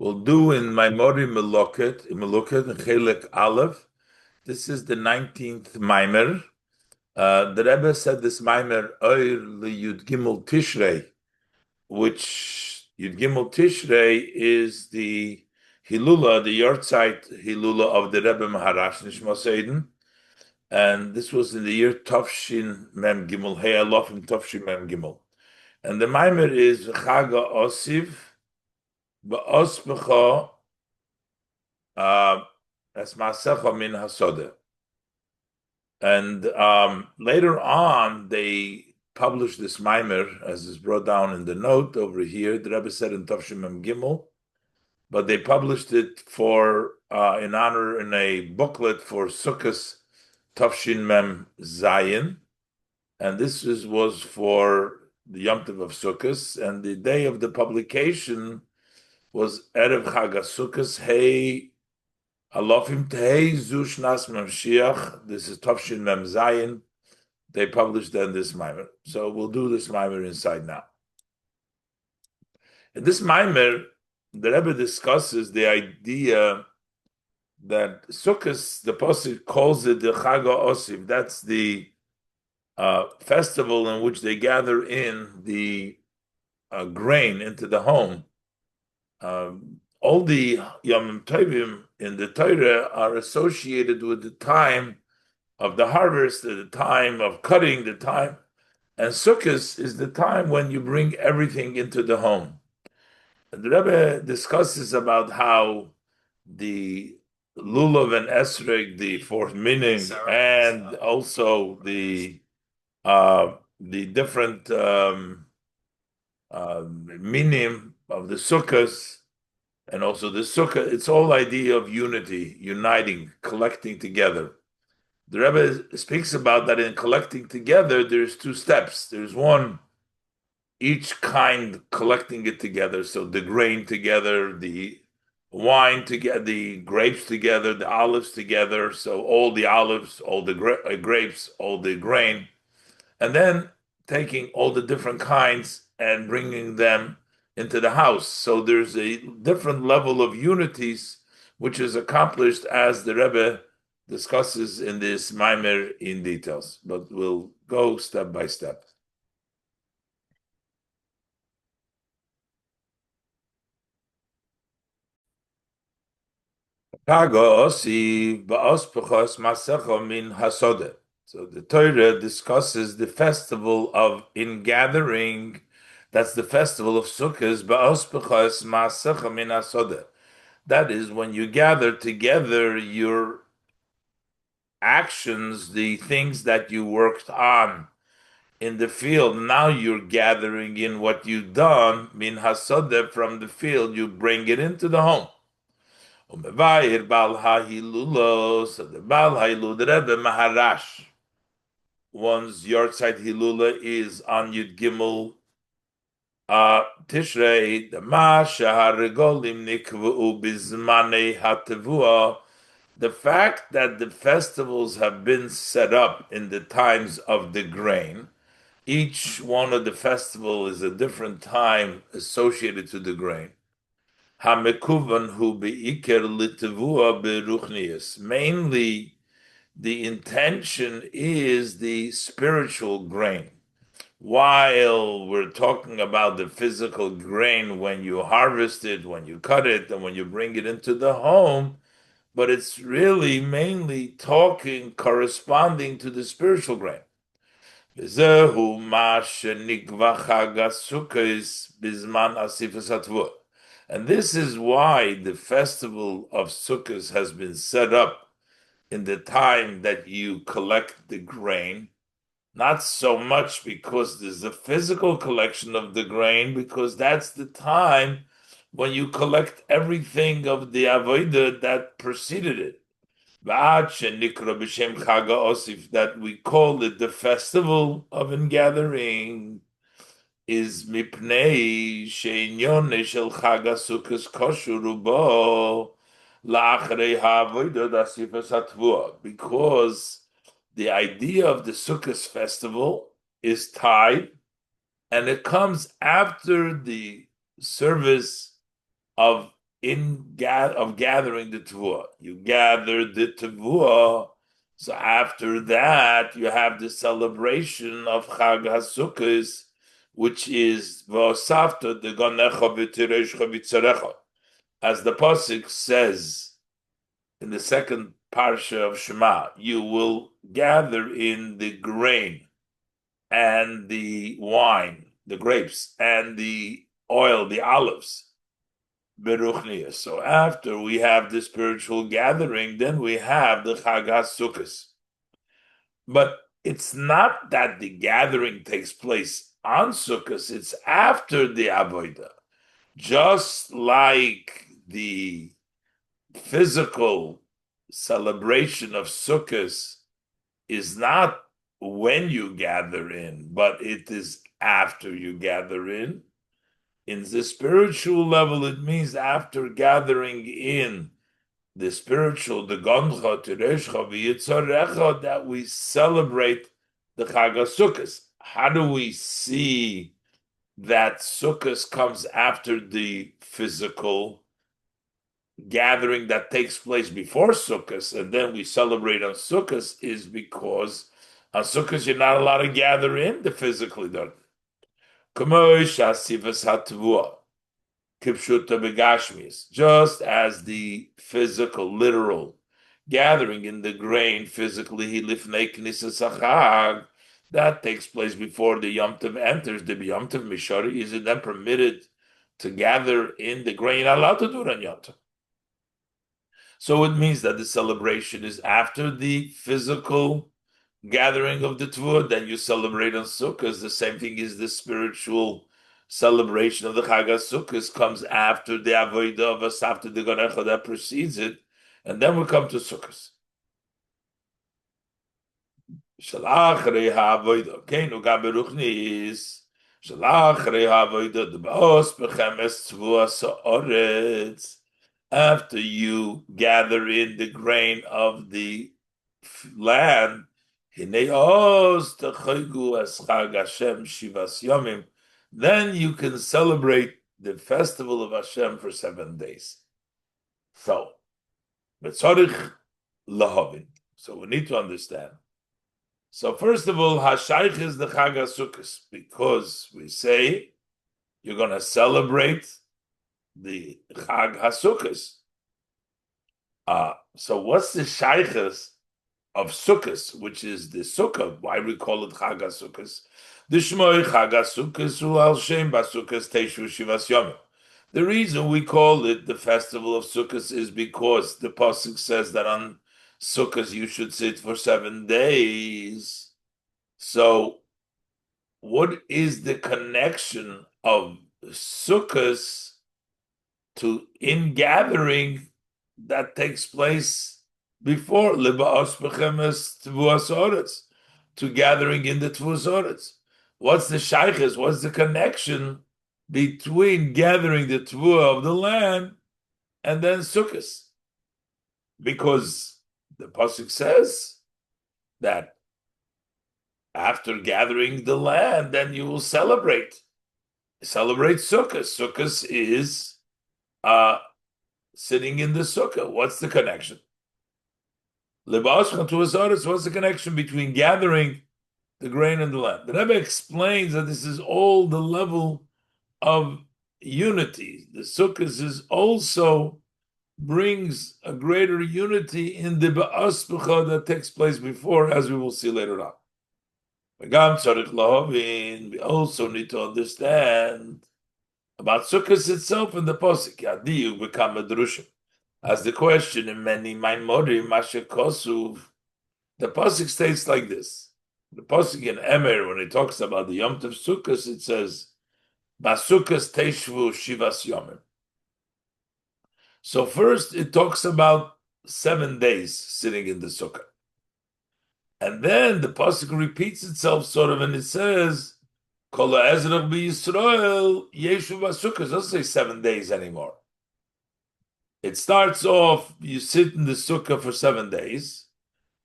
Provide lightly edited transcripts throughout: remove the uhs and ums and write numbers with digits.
We'll do in Mamorim Meluket, in Chelik Aleph. This is the 19th Maimer. The Rebbe said this Maimer, Oir Yud Gimel Tishrei, which Yud Gimel Tishrei is the Hilulā, the Yortzeit Hilulā of the Rebbe Maharsh Nishmas Eden. And this was in the year Tafshin Mem Gimel, Hey Alofim Tafshin Mem Gimel. And the Maimer is Chaga Asiv, Baaspech as Maasecha min Hasodeh. And later on, they published this Maimer, as is brought down in the note over here. The Rebbe said in Tafshim Mem Gimel, but they published it for in honor in a booklet for Sukkot Tafshin Mem Zayin, and this was for the Yom Tov of Sukkot, and the day of the publication was Erev Chag HaSukkos, Hey Alofim Tehei Zu Shnas Mashiach. This is Tafshin Mem Zayin. They published then this Maimer. So we'll do this Maimer inside now. In this Maimer, the Rebbe discusses the idea that Sukkot, the Pasuk calls it the Chag HaOsiv. That's the festival in which they gather in the grain into the home. All the Yomim Tovim in the Torah are associated with the time of the harvest, the time of cutting, the time. And Sukkot is the time when you bring everything into the home. And the Rebbe discusses about how the Lulav and Esrog, the fourth meaning, and also the different meaning of the Sukkot, and also the Sukkah, it's all idea of unity, uniting, collecting together. The Rebbe speaks about that in collecting together, there's two steps. There's one, each kind collecting it together. So the grain together, the wine together, the grapes together, the olives together. So all the olives, all the grapes, all the grain. And then taking all the different kinds and bringing them into the house. So there's a different level of unities which is accomplished as the Rebbe discusses in this Maimer in details. But we'll go step by step. So the Torah discusses the festival of ingathering. That's the festival of Sukkot. That is when you gather together your actions, the things that you worked on in the field. Now you're gathering in what you've done, min hasodeh, from the field, you bring it into the home. So the Baal Ha'ilulā, the Rebbe Maharash, one's Yortzeit Hilulā is on Yud Gimel Tishrei, the Regolim Nikvu Bizmanei HaTevua. The fact that the festivals have been set up in the times of the grain, each one of the festival is a different time associated to the grain. HaMekuvan hu be'iker litevua beruchnius. Mainly, the intention is the spiritual grain. While we're talking about the physical grain when you harvest it, when you cut it, and when you bring it into the home, but it's really mainly corresponding to the spiritual grain. And this is why the festival of Sukkot has been set up in the time that you collect the grain, not so much because there's a physical collection of the grain, because that's the time when you collect everything of the avodah that preceded it. That we call it the festival of ingathering is mipnei she'inyone shel Chag HaSukkos koshur bo la'achrei ha'avodah d'asifas hatvua, because the idea of the Sukkot festival is tied, and it comes after the service of of gathering the tevuah. You gather the tevuah, so after that you have the celebration of Chag HaSukkos, which is V'osafta de Gonecha v'tireischa v'tzarecha, as the pasuk says in the second parsha of Shema. You will gather in the grain and the wine, the grapes, and the oil, the olives. Beruchniya. So after we have the spiritual gathering, then we have the Chag HaSukkos. But it's not that the gathering takes place on Sukkot, it's after the Avodah. Just like the physical celebration of Sukkot is not when you gather in, but it is after you gather in. In the spiritual level, it means after gathering in the spiritual, the Gondcha, Terescha, V'yitzarecha, that we celebrate the Chag HaSukkos. How do we see that Sukkot comes after the physical gathering that takes place before Sukkot, and then we celebrate on Sukkot? Is because on Sukkot you're not allowed to gather in the physically done. Just as the physical, literal gathering in the grain physically, that takes place before the Yom Tov enters. The Yom Tov Mishari, is it then permitted to gather in the grain? You're not allowed to do it on Yom Tov. So it means that the celebration is after the physical gathering of the Tevuah, then you celebrate on Sukkot. The same thing is the spiritual celebration of the Chag HaSukkos comes after the Avodah of Asafta de Gonecha that precedes it, and then we come to Sukkot. Shalach rei ha'avodah, keinu gam beruchnis, shalach rei ha'avodah, the Baasfech emes Tevuah sa'oretz. After you gather in the grain of the land, then you can celebrate the festival of Hashem for 7 days. So we need to understand. So first of all, Hashaych is the Chag HaSukkos, because we say you're going to celebrate the Chag HaSukkos. So what's the shaykhs of Sukkot, which is the Sukkah? Why we call it Chag HaSukkos? The Shmoi Chag HaSukkos U'al Shem Basukkos Teishu Shivas Yomim. The reason we call it the festival of Sukkot is because the pasuk says that on Sukkot you should sit for 7 days. So, what is the connection of Sukkot to in-gathering that takes place before Baasfech emes Tevuah to gathering in the Tevuah? What's the shaykhs? What's the connection between gathering the Tevuah of the land and then Sukkot? Because the pasuk says that after gathering the land, then you will celebrate Sukkot. Sukkot is sitting in the sukkah. What's the connection? What's the connection between gathering the grain and the land? The Rebbe explains that this is all the level of unity. The sukkah is also brings a greater unity in the Ba'aspecha that takes place before, as we will see later on. We also need to understand about Sukkot itself and the Pasuk. Yadiyu become a drushim. As the question in many Mamorim Meluket, the Pasuk states like this. The Pasuk in Emer, when it talks about the Yom Tov Sukkot, it says, Basukkos teishvu shivas yomim. So first it talks about 7 days sitting in the sukkah. And then the pasuk repeats itself sort of, and it says, Kol ha'ezrach b'Yisrael yeshu b'sukkah. It doesn't say 7 days anymore. It starts off, you sit in the sukkah for 7 days.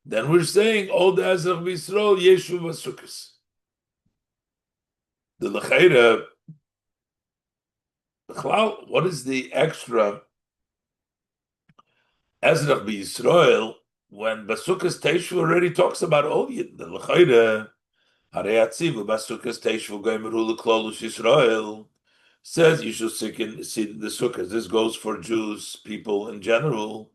Then we're saying, all the ezrach b'Yisrael yeshu b'sukkah. The lecheira, what is the extra Ezrach b'Yisrael, when Basukas Teshvu already talks about all Yidden, the L'chayre, Harei Atzivu, Basukas Teshvu, Goymeru L'Klolus Yisrael, says you should see the Sukkahs. This goes for Jews, people in general.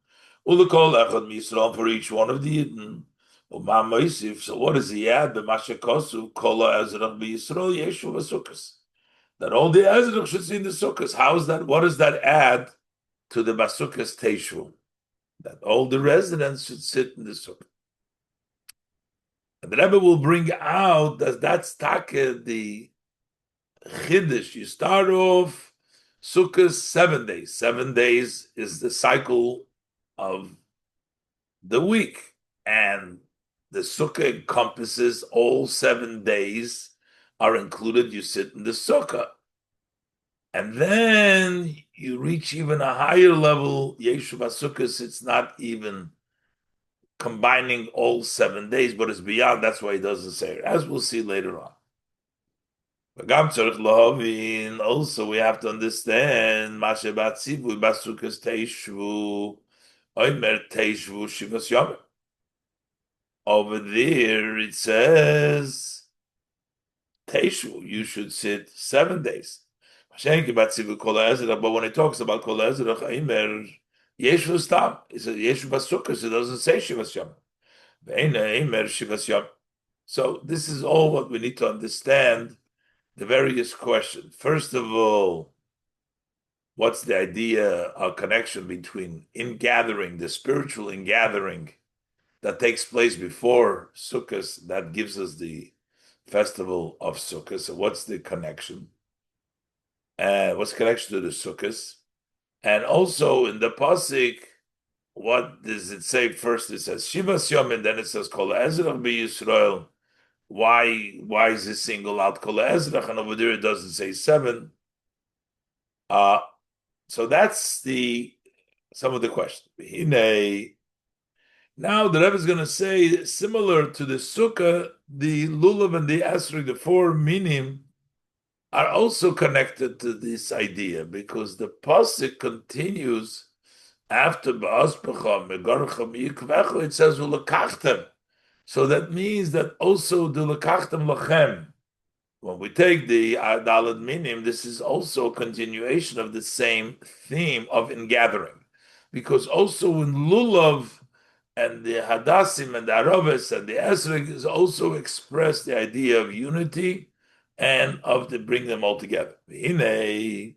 Ulekol Echad Yisrael, for each one of the Yidden. Mamorim, so what does he add? The Mashakosu, Kola Ezrach b'Yisrael, Yeshu Basukas. That all the Ezrach should see the Sukkahs. How is that? What does that add to the Basukas Teshvu? That all the residents should sit in the sukkah. And the Rebbe will bring out that that's taka the chiddush. You start off sukkah 7 days. 7 days is the cycle of the week, and the sukkah encompasses all 7 days are included. You sit in the sukkah, and then you reach even a higher level. Yeshu Basukkahs, it's not even combining all 7 days, but it's beyond. That's why he doesn't say it, as we'll see later on. Also, we have to understand over there it says Teishu, you should sit 7 days. But when it talks about Kol Ezra, Yeshu Stam, it says Yeshu Basukas, it doesn't say Shivas Yom. So this is all what we need to understand, the various questions. First of all, what's the idea of connection between ingathering, the spiritual ingathering that takes place before Sukkot, that gives us the festival of Sukkot? So what's the connection? What's the connection to the Sukkot? And also in the Pasuk, what does it say? First it says Shivas Yom, and then it says Kol Ezra b'Yisrael. Why is it single out Kol Ezra, and over there it doesn't say 7? So that's some of the questions. Now the Rebbe is going to say, similar to the Sukkah, the Lulav and the Esrog, the 4 minim, are also connected to this idea, because the pasuk continues after Ba'aspecha Megarchem Yikvechu, it says Ulekachtem. So that means that also the Lekachtem Lachem. When we take the Dalad Minim, this is also a continuation of the same theme of ingathering, because also in Lulav and the Hadassim and the Aravis and the Esrog is also expressed the idea of unity and of the bring them all together. The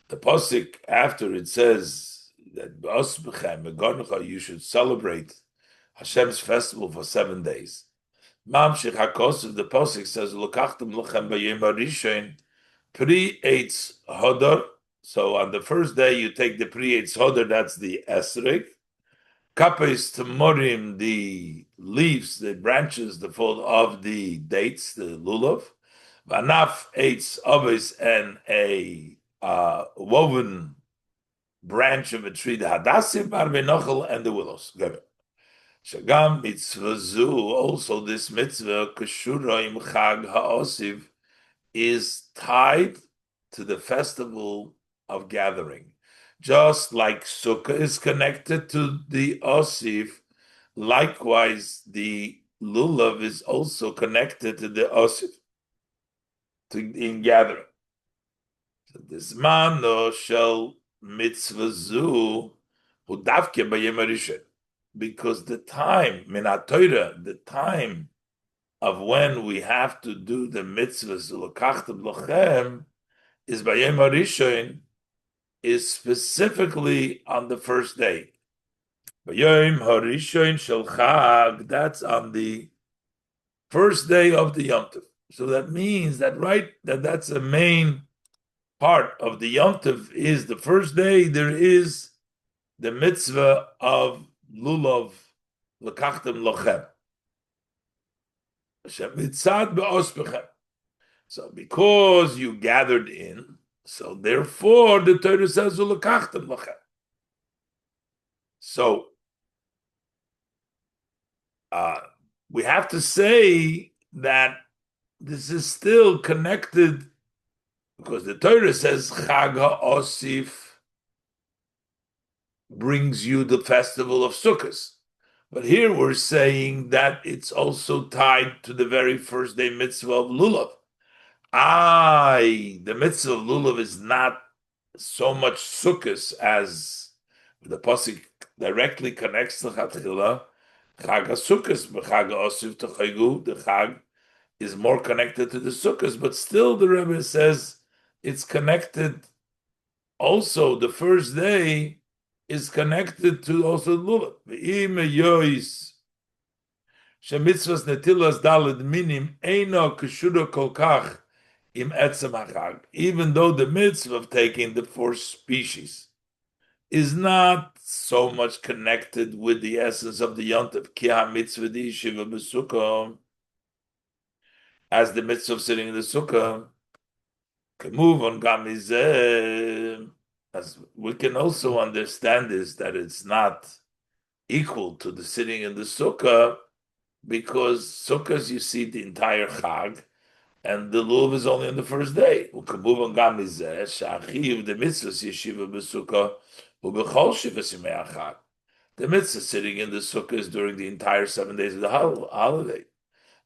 pasuk after it says that Baaspech you should celebrate Hashem's festival for 7 days. Mamshich Hakosov, the pasuk says Lokachtem lochem b'yom harishon pri eitz hodor. So on the first day you take the pri eitz hodor, that's the esrog. Kapes Tamorim, the leaves, the branches, the fold of the dates, the lulav. Vanaf eitz ovis, and a woven branch of a tree, the hadassim, arbenochel, and the willows. Shagam mitzvah zu, also this mitzvah, kashura im chag ha'asiv, is tied to the festival of gathering. Just like Sukkah is connected to the Asif, likewise the Lulav is also connected to the Asif, in gathering. So this mano shall mitzvah zu hudavke b'yom harishon, because the time minat the time of when we have to do the mitzvahs l'kachtem lochem is b'yom harishon, is specifically on the first day. B'yom harishon shel chag, that's on the first day of the Yom Tov. So that means that that's a main part of the Yom Tov, is the first day there is the mitzvah of lulav l'kachtem lochem. Mitzad be'ospechem. So because you gathered in, so therefore the Torah says l'kachtem lochem. So we have to say that this is still connected Because the Torah says Chag HaAsif brings you the festival of Sukkot. But here we're saying that it's also tied to the very first day mitzvah of Lulav. The mitzvah of Lulav is not so much Sukkot as the pasuk directly connects to Chatchila, Chag HaSukkos, Chag HaAsif T'chaygu, the Chag is more connected to the Sukkos, but still the Rebbe says it's connected also, the first day is connected to also Lulav. Ve'im yois shemitzvas netilas daled minim eino keshura kolkach im etzem hachag. Even though the mitzvah of taking the four species is not so much connected with the essence of the yontif, ki ha-mitzvah di yeshiva b'sukkah, as the mitzvah of sitting in the sukkah, move on gamizeh. As we can also understand this, that it's not equal to the sitting in the sukkah, because sukkahs you see the entire chag, and the lulav is only on the first day. We can move on gamizeh shachiv the mitzvah yeshiva b'sukkah ubechol shivas yimei chag. The mitzvah sitting in the sukkah is during the entire 7 days of the holiday.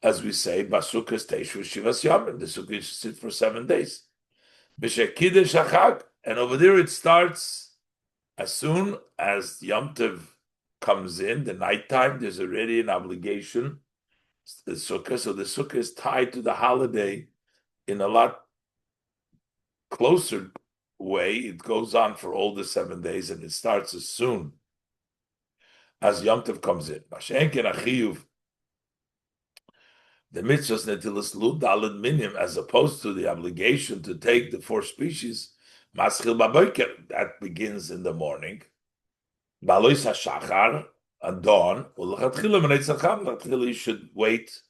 As we say, Basukkah Teishu Shivas Yamim, the sukkah should sit for 7 days. B'shekideh Shachag, and over there it starts as soon as Yom Tov comes in, the nighttime, there's already an obligation, the sukkah, so the sukkah is tied to the holiday in a lot closer way. It goes on for all the 7 days, and it starts as soon as Yom Tov comes in. The mitzvahs netilas lud daled minim, as opposed to the obligation to take the four species, maschil baboker, that begins in the morning. Balois hashachar, at dawn. You should wait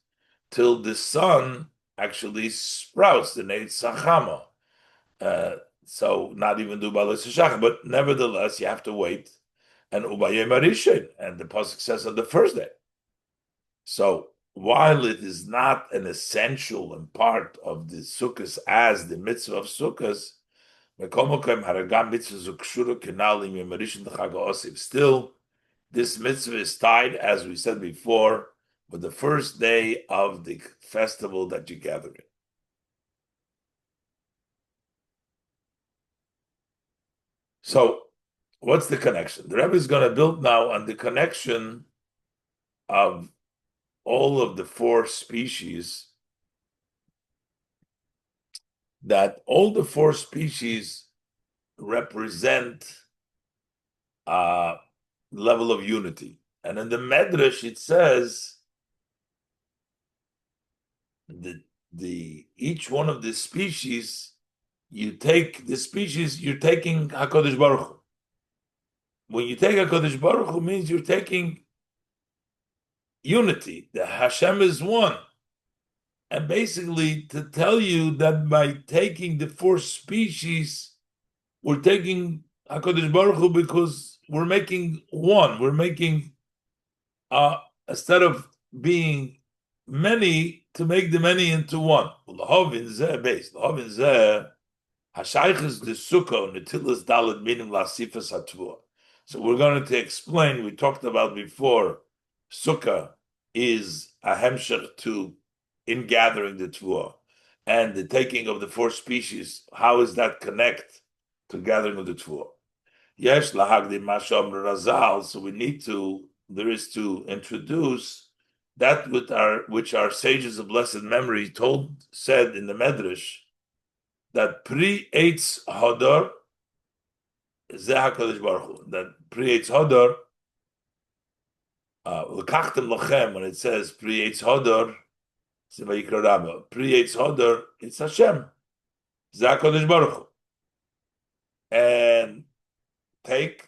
till the sun actually sprouts, the neitz sachama. So not even do balois hashachar, but nevertheless you have to wait. And ubayim arishin, and the pasuk says on the first day. So while it is not an essential and part of the sukkahs as the mitzvah of sukkahs, still, this mitzvah is tied, as we said before, with the first day of the festival that you gather in. So, what's the connection? The Rebbe is going to build now on the connection of all of the four species, that all the four species represent a level of unity. And in the Medrash it says that each one of the species, you take the species, you're taking HaKadosh Baruch Hu. When you take HaKadosh Baruch Hu, means you're taking unity. The Hashem is one. And basically to tell you that by taking the four species, we're taking HaKadosh Baruch Hu because we're making one. We're making, instead of being many, to make the many into one. So we're going to explain, we talked about before, Sukkah is a hemshech to in gathering the Tvuah, and the taking of the four species, how does that connect to gathering of the Tvuah? Yesh lahagdi masham razal, so there is to introduce that which our sages of blessed memory said in the Medrash, that pri eitz hodor zeh HaKadosh Baruch Hu, that pri eitz hodor, l'kachtem lochem, when it says pri eitz hodor, pri eitz hodor, it's Hashem, zeh HaKadosh Baruch Hu. And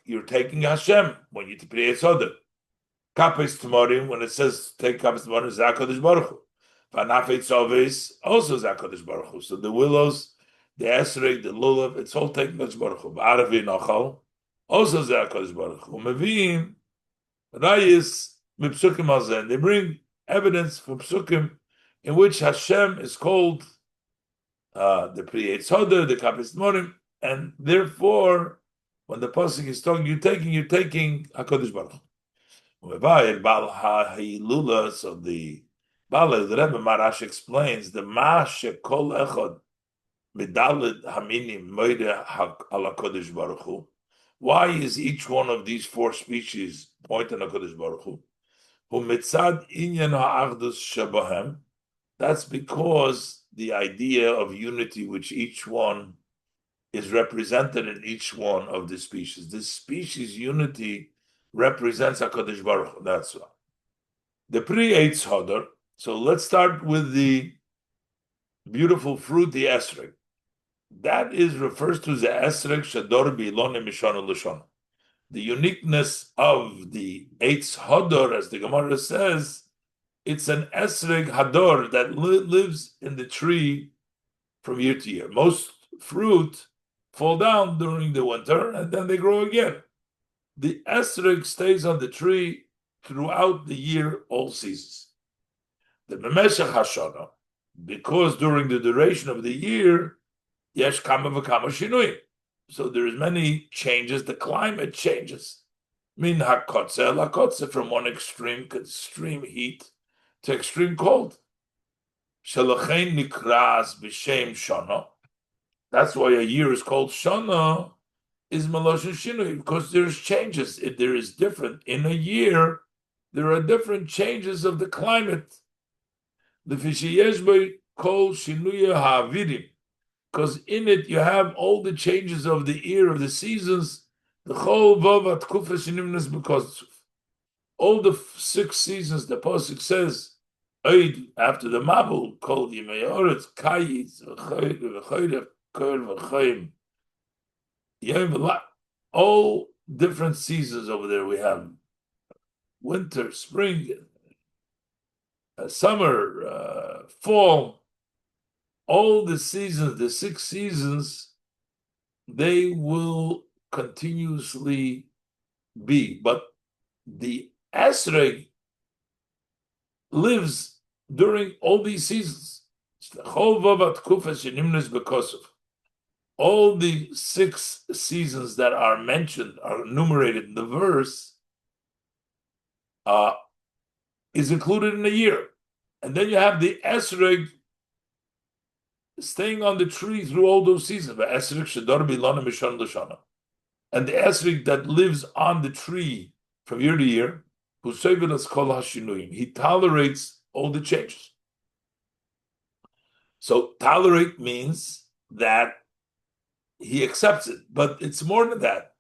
you're taking Hashem when you pri eitz hodor. Kapes Tmorim, when it says take Kapes Tmorim, zeh HaKadosh Baruch Hu. Vanafei Tzovis, also zeh HaKadosh Baruch Hu. So the willows, the esrog, the lulav, it's all taking HaKadosh Baruch Hu. Ba'aravi Nochal, also zeh HaKadosh Baruch Hu. Mevim Rayis Mipsukim Hazen. They bring evidence from Psukim in which Hashem is called the Pri Hoder, the Kapis Morim, and therefore, when the pasuk is talking, you're taking Hakadosh Baruch Hu. Bal ha'hilullah, so the Rebbe Marash explains the Ma'ashe Kol Echad Midalid Haminim Moide Al Hakadosh Baruch Hu. Why is each one of these four species pointing at Hakadosh Baruch Hu? Hu mitzad inyan ha'achdus shabahem. That's because the idea of unity, which each one is represented in each one of the species. This species unity represents HaKadosh Baruch Hu. That's why. The pre-Eitz Hodor. So let's start with the beautiful fruit, the esrog. That refers to the esrog shador bi'ilone mishana l'shana. The uniqueness of the Eitz Hodor, as the Gemara says, it's an esrog hador that lives in the tree from year to year. Most fruit fall down during the winter and then they grow again. The esrog stays on the tree throughout the year, all seasons. The b'meshech hashana, because during the duration of the year, yesh kama v'kama shinuyim. So there's many changes. The climate changes. Min hakotze lakotze, from one extreme heat to extreme cold. Shalachein nikras b'shem shana. That's why a year is called shana, is maloshin shinui, because there's changes. There is different. In a year, there are different changes of the climate. The fishiyeshbei kol shinuya ha'avidim, because in it you have all the changes of the year, of the seasons. The chol vav atkufa shinimnas because all the 6 seasons. The pasuk says, after the Mabul, called Yimeyoretz, Kayitz, V'chayrev, Kol V'chayim, all different seasons over there. We have winter, spring, summer, fall. All the seasons, the 6 seasons, they will continuously be. But the esrog lives during all these seasons. All the 6 seasons that are mentioned, are enumerated in the verse, is included in a year. And then you have the esrog staying on the tree through all those seasons. And the esrog that lives on the tree from year to year, he tolerates all the changes. So tolerate means that he accepts it, but it's more than that.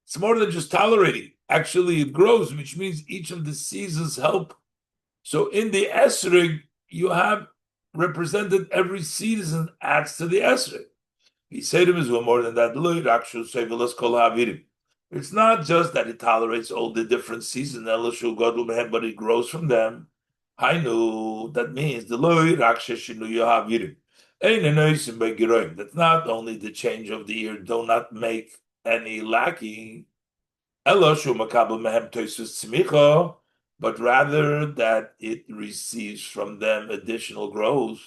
It's more than just tolerating. Actually, it grows, which means each of the seasons help. So in the esrog, you have represented every season adds to the esrog. He said to him as well, more than that. It's not just that it tolerates all the different seasons, but it grows from them. That means the that's not only the change of the year, do not make any lacking, but rather that it receives from them additional growth.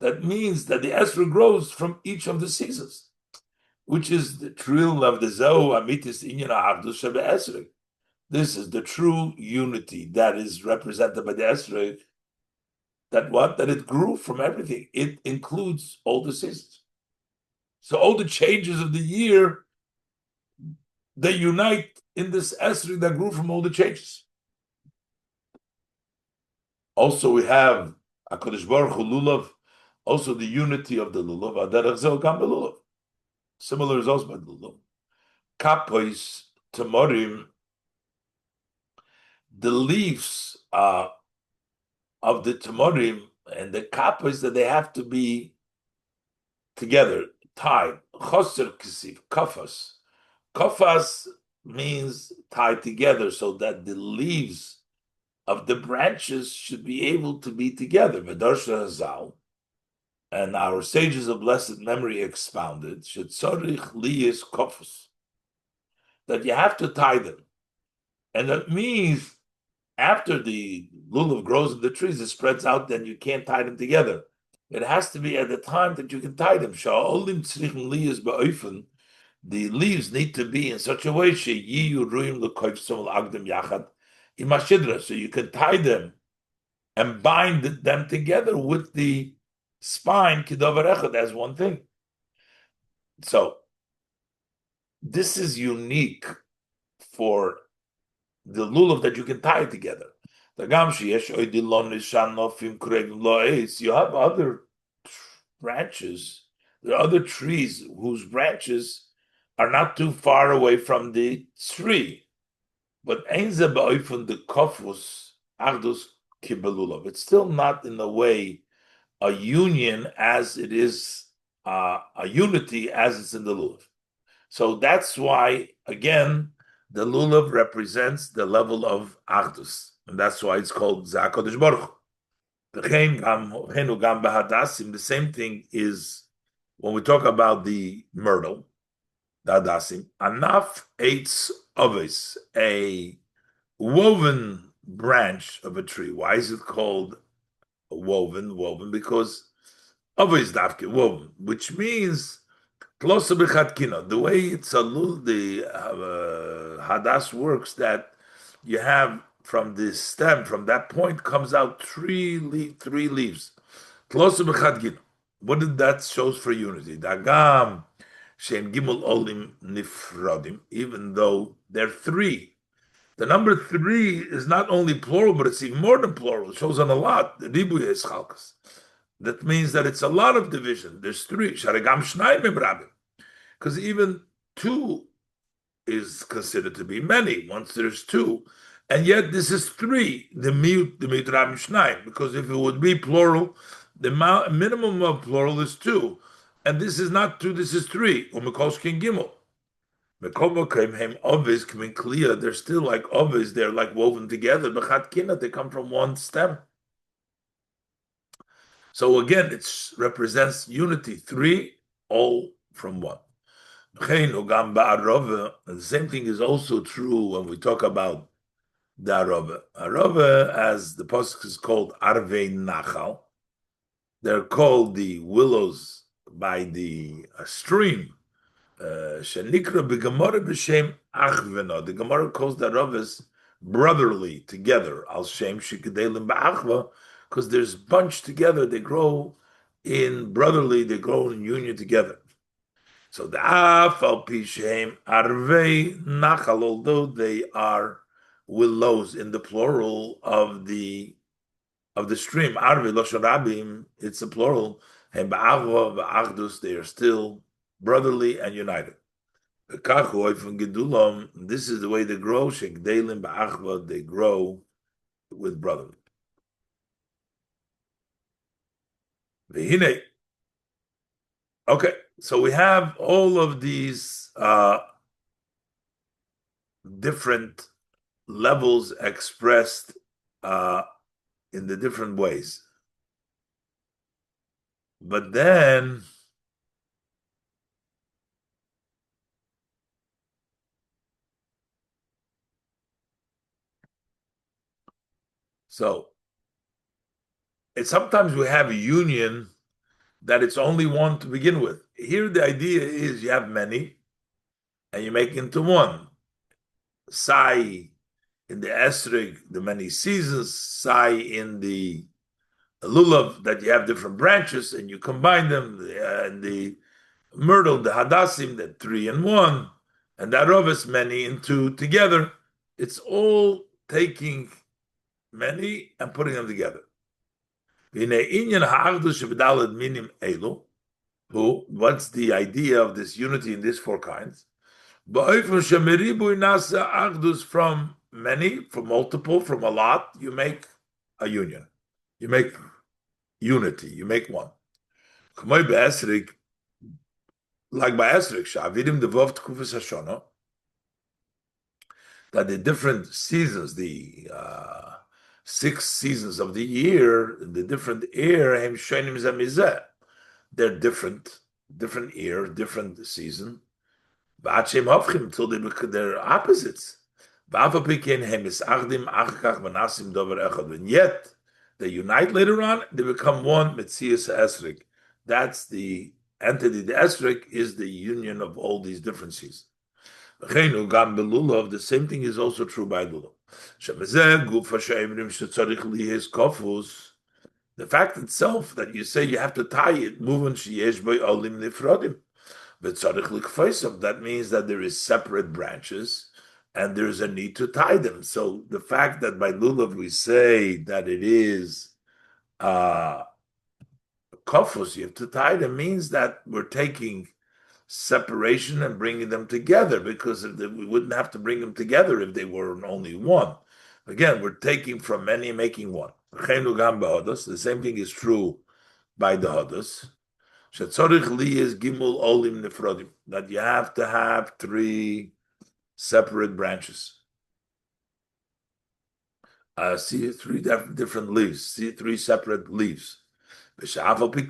That means that the esrog grows from each of the seasons, which is the trill of the Zoh Amitis Inyan Avdus Shebe Esrog. This is the true unity that is represented by the esrog. That it grew from everything. It includes all the seasons. So all the changes of the year, they unite in this esrog that grew from all the changes. Also, we have HaKadosh Baruch Hu Lulav, also the unity of the Lulav. Aderech Zeh Gam Lulav. Similar results by the Lulav. Kapois Tamorim, the leaves of the Tamorim and the kapois, that they have to be together, tied. Choser Kisif, kafas. Kafas means tied together so that the leaves of the branches should be able to be together. V'darsha Hazal, and our sages of blessed memory expounded, shetzorich liyis kafas, that you have to tie them. And that means after the lulav grows in the trees, it spreads out, then you can't tie them together. It has to be at the time that you can tie them. The leaves need to be in such a way so you can tie them and bind them together with the spine as one thing. So this is unique for the lulav that you can tie together. You have other branches. There are other trees whose branches are not too far away from the tree. But the kofus achdus kibelulav. It's still not in the way a union as it is a unity as it's in the lulav. So that's why, again, the lulav represents the level of achdus, and that's why it's called Zakodesh Baruch. The same thing is when we talk about the myrtle, the hadasim, anaf eitz ovis, a woven branch of a tree. Why is it called woven? Woven because ovis dafke, woven, which means closer b'chatkina. The way it's the hadas works, that you have from the stem, from that point comes out three leaves. Closer b'chatkina. What did that shows for unity? Dagam shem gimel olim nifrodim. Even though they're three, the number three is not only plural, but it's even more than plural. It shows on a lot. The ribuy is chalkas. That means that it's a lot of division. There's three. Sharegam shnayim rabim. Because even two is considered to be many once there's two, and yet this is three. The miut rabim shnayim. Because if it would be plural, the minimum of plural is two, and this is not two. This is three. Umekoshkin gimel. Ovis coming clear. They're still like ovis. They're like woven together. They come from one stem. So again, it represents unity. Three, all from one. The same thing is also true when we talk about the arava. Arava, as the pasuk is called arvei nachal. They're called the willows by the stream. Shenikra b'gemara b'shem achvena. The Gemara calls the aravas brotherly together. Al shem shikadelim ba'achva, because there's bunched together. They grow in brotherly. They grow in union together. So the afal pishem arvei nachal, although they are willows in the plural of the stream, arvei loshen rabim, it's a plural. Hem ba'achva va'achdus, they are still brotherly and united. This is the way they grow. Shekdelim ba'achva, they grow with brotherly. V'hinei. Okay, so we have all of these different levels expressed in the different ways. But then it's sometimes we have a union that it's only one to begin with. Here the idea is you have many and you make into one. Sai in the esrig, the many seasons, sai in the lulav, that you have different branches and you combine them, and the myrtle, the hadasim, that 3 in 1, and the arovas, many in 2 together. It's all taking many and putting them together. What's the idea of this unity in these 4 kinds? From many, from multiple, from a lot, you make a union. You make unity. You make one. Like by Esrik, that the different seasons, the 6 seasons of the year, the different year, they're different year, different season. Until they're opposites. And yet They unite later on, they become one, Metzias Esrik. That's the entity. The Esrik is the union of all these differences. The same thing is also true by Lulav. The fact itself that you say you have to tie it, that means that there is separate branches and there's a need to tie them. So the fact that by Lulav we say that it is kofus, you have to tie them, means that we're taking separation and bringing them together, because we wouldn't have to bring them together if they were only one. Again, we're taking from many, making one. The same thing is true by the Hodos. That you have to have 3 separate branches. See 3 different leaves. See 3 separate leaves. Still, they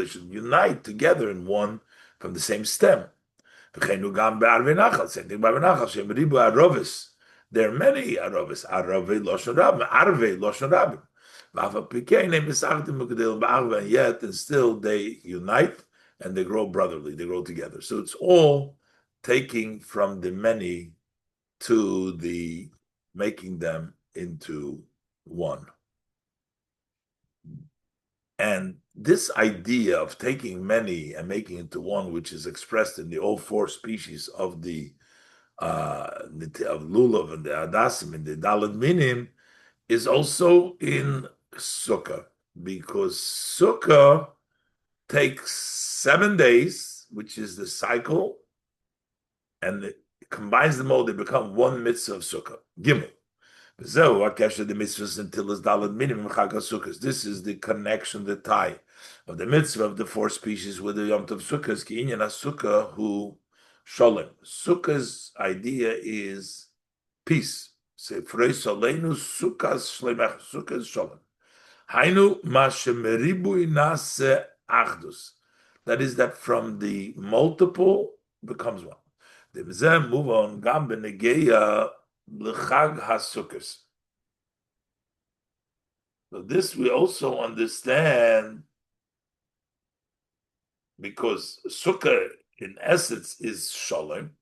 should unite together in one from the same stem. Same thing by Arvinachal. There are many Aravis. Arave Loshan Rabim. Arve Loshan Rabim. And yet, and still they unite and they grow brotherly. They grow together. So it's all taking from the many to the making them into one. And this idea of taking many and making into one, which is expressed in the all 4 species of the of Lulav and the Adasim and the Dalad Minim, is also in Sukkah, because Sukkah takes 7 days, which is the cycle, and it combines them all. They become one mitzvah of Sukkah. Gimel. This is the connection, the tie of the mitzvah of the 4 species with the Yom Tov Sukkahs. Ki inyan HaSukkah hu sholem. Sukkah's idea is peace. Say, Frei Solenu Sukkahs Shlemech. Sukkah is sholem. Hainu ma shemeribui nase achdus. That is, that from the multiple becomes one. The Mizem move on gam benegeya l'chag HaSukkahs. So this we also understand, because Sukkah in essence is Sholem,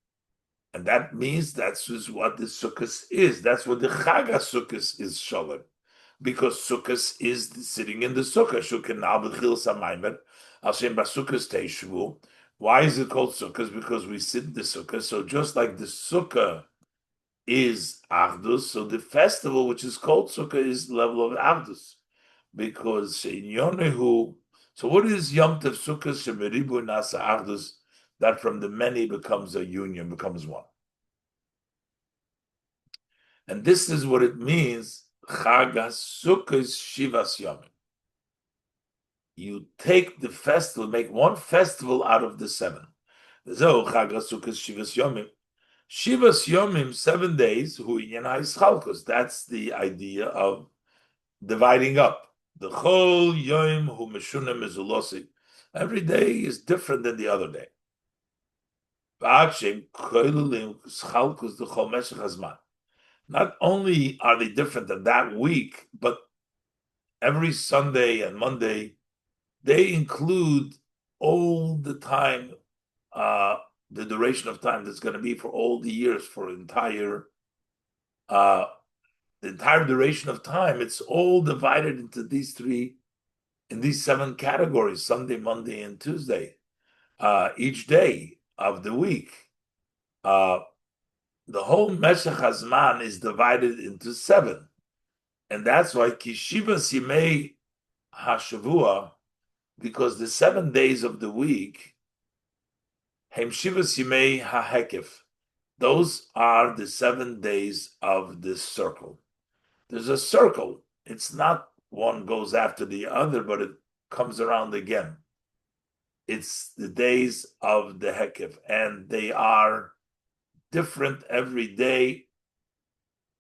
and that means that's what the Sukkah is. That's what the Chag HaSukkah is, Sholem, because Sukkah is sitting in the Sukkah. Sukkah now b'chil samaymer Hashem b'Sukkah teishvu. Why is it called Sukkah? Because we sit in the Sukkah. So just like the Sukkah is Achdus, so the festival which is called Sukkah is the level of Achdus, because Shein so what is Yom Tov Sukkah Shemeribu Nasa Achdus? That from the many becomes a union, becomes one. And this is what it means, Chag HaSukkah Shivas Yomim. You take the festival, make one festival out of the 7. Chag HaSukkah Shivas Yomim. Shivas Yomim, 7 days, hu inyan ha'yischalkus. That's the idea of dividing up. The chol yom hu meshunem mezulosi. Every day is different than the other day. Not only are they different than that week, but every Sunday and Monday, they include all the time, the duration of time that's going to be for all the years, for the entire duration of time. It's all divided into these 7 categories: Sunday, Monday, and Tuesday. Each day of the week, the whole Meshech Hazman is divided into 7, and that's why Kishivas Yimei HaShavua, because the 7 days of the week, Hem Shivas Yimei HaHekef, those are the 7 days of this circle. There's a circle. It's not one goes after the other, but it comes around again. It's the days of the Hekef, and they are different every day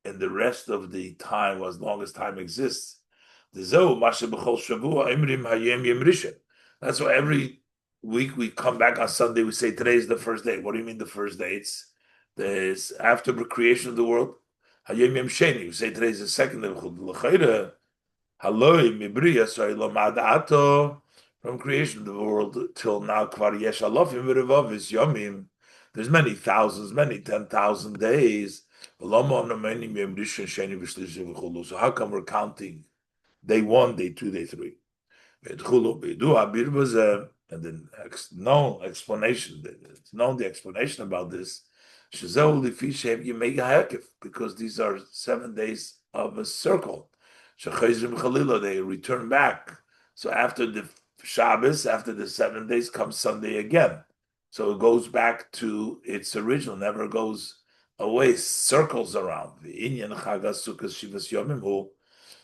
in the rest of the time, as long as time exists. That's why every week we come back on Sunday, we say today is the first day. What do you mean the first day? It's after the creation of the world. Hayom Yom Sheni. We say today's the second of Chul. L'chayre, haloi mibriya so'ilo ma'adato. From creation of the world till now, kvar yesh alofim v'revavis yomim. There's many thousands, many 10,000 days. So how come we're counting day 1, day 2, day 3? And then no explanation. It's known the explanation about this. You make a hekif because these are 7 days of a circle. They return back. So after the Shabbos, after the 7 days, comes Sunday again. So it goes back to its original, never goes away, circles around.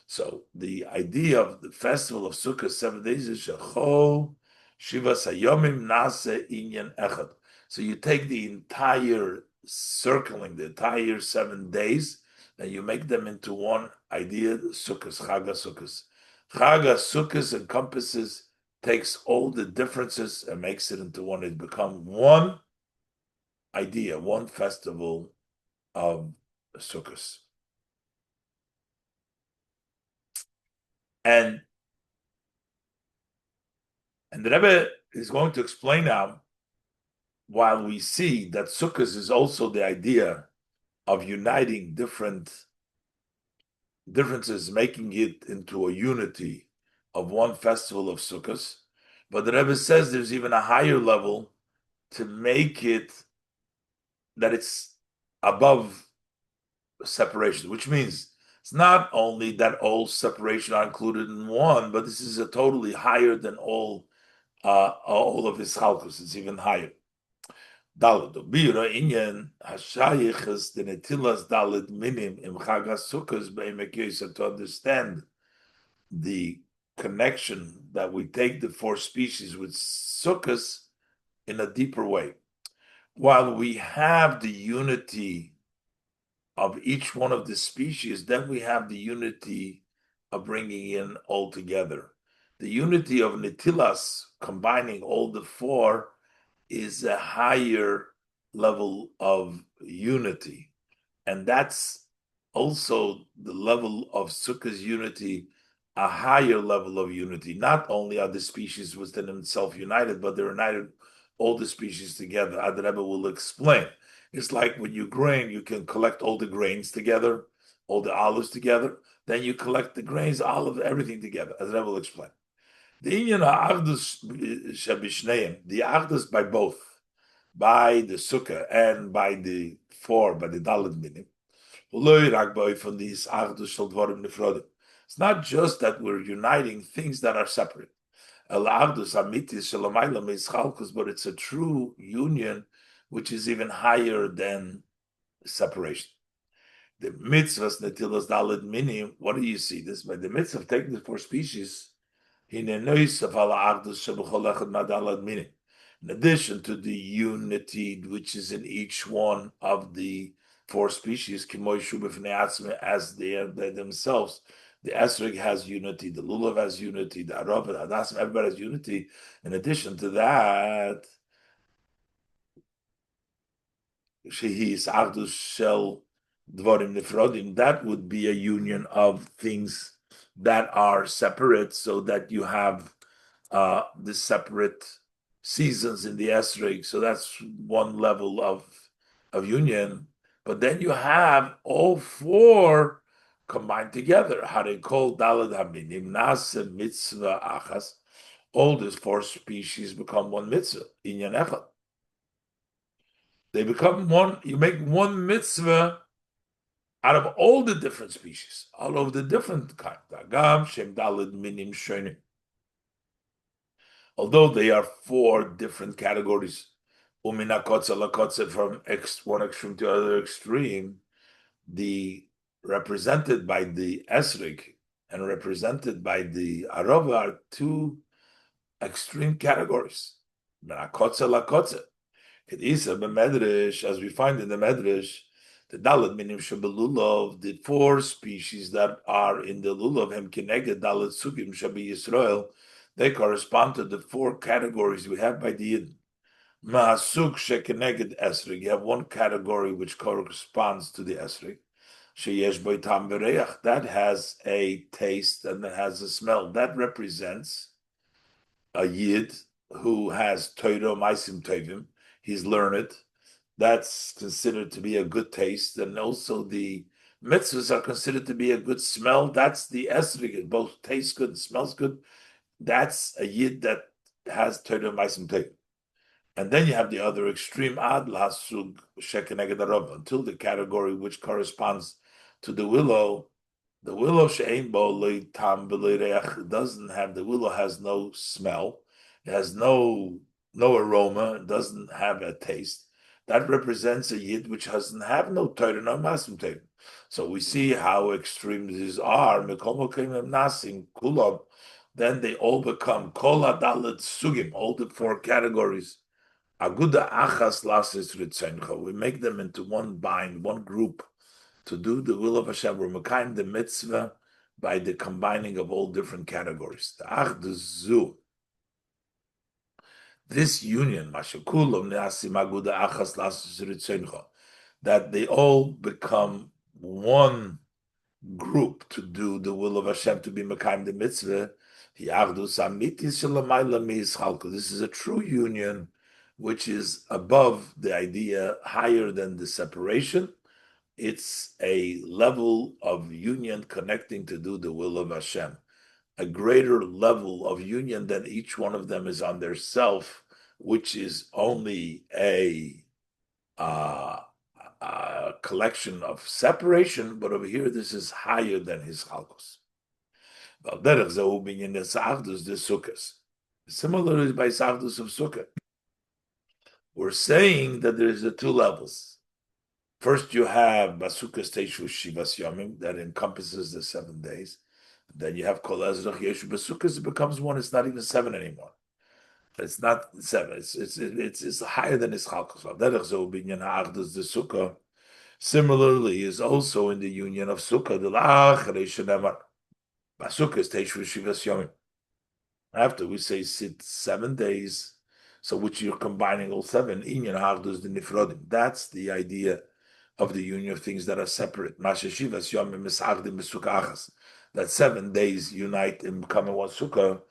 So the idea of the festival of Sukkot 7 days is Shechol Shivas Hayomim Nase Inyan Echad. So you take the entire circling, the entire 7 days, and you make them into one idea, Sukkot, Chaga Sukkot. Chaga Sukkot encompasses, takes all the differences and makes it into one. It becomes one idea, one festival of Sukkot. And the Rebbe is going to explain now, while we see that Sukkot is also the idea of uniting different differences, making it into a unity of one festival of Sukkot. But the Rebbe says there's even a higher level to make it that it's above separation, which means it's not only that all separation are included in one, but this is a totally higher than all of his chalkus. It's even higher. Daled obira inyan hashayichas the netilas daled minim im chagas sukkos beimek yosef, to understand the connection that we take the 4 species with sukkos in a deeper way. While we have the unity of each one of the species, then we have the unity of bringing in all together. The unity of netilas, combining all the 4, is a higher level of unity. And that's also the level of Sukkah's unity, a higher level of unity. Not only are the species within themselves united, but they're united, all the species together. Ad Rebbe will explain. It's like when you grain, you can collect all the grains together, all the olives together. Then you collect the grains, olive, everything together. As Rebbe will explain. The Inyan Ha'achdus Shabishneim, the Achdus by both, by the Sukkah and by the 4, by the Daled Minim. From these Achdus Shel Dvarim Nifrodim. It's not just that we're uniting things that are separate. El Achdus Amitis Shelamaylam is Chalkus, but it's a true union which is even higher than separation. The mitzvahs netilas daled minim. What do you see? This by the mitzvah of taking the 4 species. In addition to the unity which is in each one of the 4 species, as they are themselves, the esrog has unity, the lulav has unity, the arav, the hadasim, everybody has unity. In addition to that, that would be a union of things that are separate, so that you have the separate seasons in the esrog. So that's one level of union. But then you have all 4 combined together. How they call dalad haminim nase mitzvah achas. All these 4 species become one mitzvah, inyan echad. They become one. You make one mitzvah out of all the different species, all of the different kinds. Agam shem daled minim shonim. Although they are 4 different categories, umina kotze la kotze, from one extreme to the other extreme, the represented by the esrog and represented by the arava are 2 extreme categories. Mina kotze la kotze. It is a medrash, as we find in the medrash, the daled minim shebelulav, the 4 species that are in the lulav, hem kineged daled sugim shabi Yisrael, they correspond to the 4 categories we have by the Yidden. Ma'asuk shekeneged esrog, you have one category which corresponds to the esrog. that has a taste and that has a smell. That represents a yid who has Torah Maisim Tovim. He's learned. That's considered to be a good taste, and also the mitzvahs are considered to be a good smell. That's the esrog. It both tastes good and smells good. That's a yid that has Torah Maisim Tovim. And then you have the other extreme, ad lasug shekeneged arav, until the category which corresponds to the willow. The willow she'ein bo tam b'leireach doesn't have, the willow has no smell, it has no aroma, it doesn't have a taste. That represents a yid which doesn't have no Torah, no masim Torah. So we see how extreme these are. Nasim kulam, then they all become kol adalet sugim, all the four categories. Aguda achas lasis ritzencha. We make them into one bind, one group, to do the will of Hashem. We're mekayim the mitzvah by the combining of all different categories. The achduzu. This union, mashakulam neasim aguda achas lasis ritzencha, that they all become one group to do the will of Hashem, to be mekayim the mitzvah. This is a true union, which is above the idea, higher than the separation. It's a level of union connecting to do the will of Hashem, a greater level of union than each one of them is on their self, which is only a collection of separation, but over here this is higher than his chalkos. Similarly, by Sachdus of Sukkah, we're saying that there's the two levels. First, you have Basukas Teishu Shivas Yomim, that encompasses the 7 days. Then you have Kol Ezrach Yeshu Basukas, it becomes one, it's not even 7 anymore. It's not 7, it's higher than his Chalkos. Similarly, is also in the union of Sukkah, the La'acharei Shenemar. Basukas Teishu Shivas Yomim. After we say sit 7 days, so which you're combining all 7, inyan hardus the nifrodim. That's the idea of the union of things that are separate. Mashashivas yomim misagdim besukachas. That 7 days unite and become one sukkah.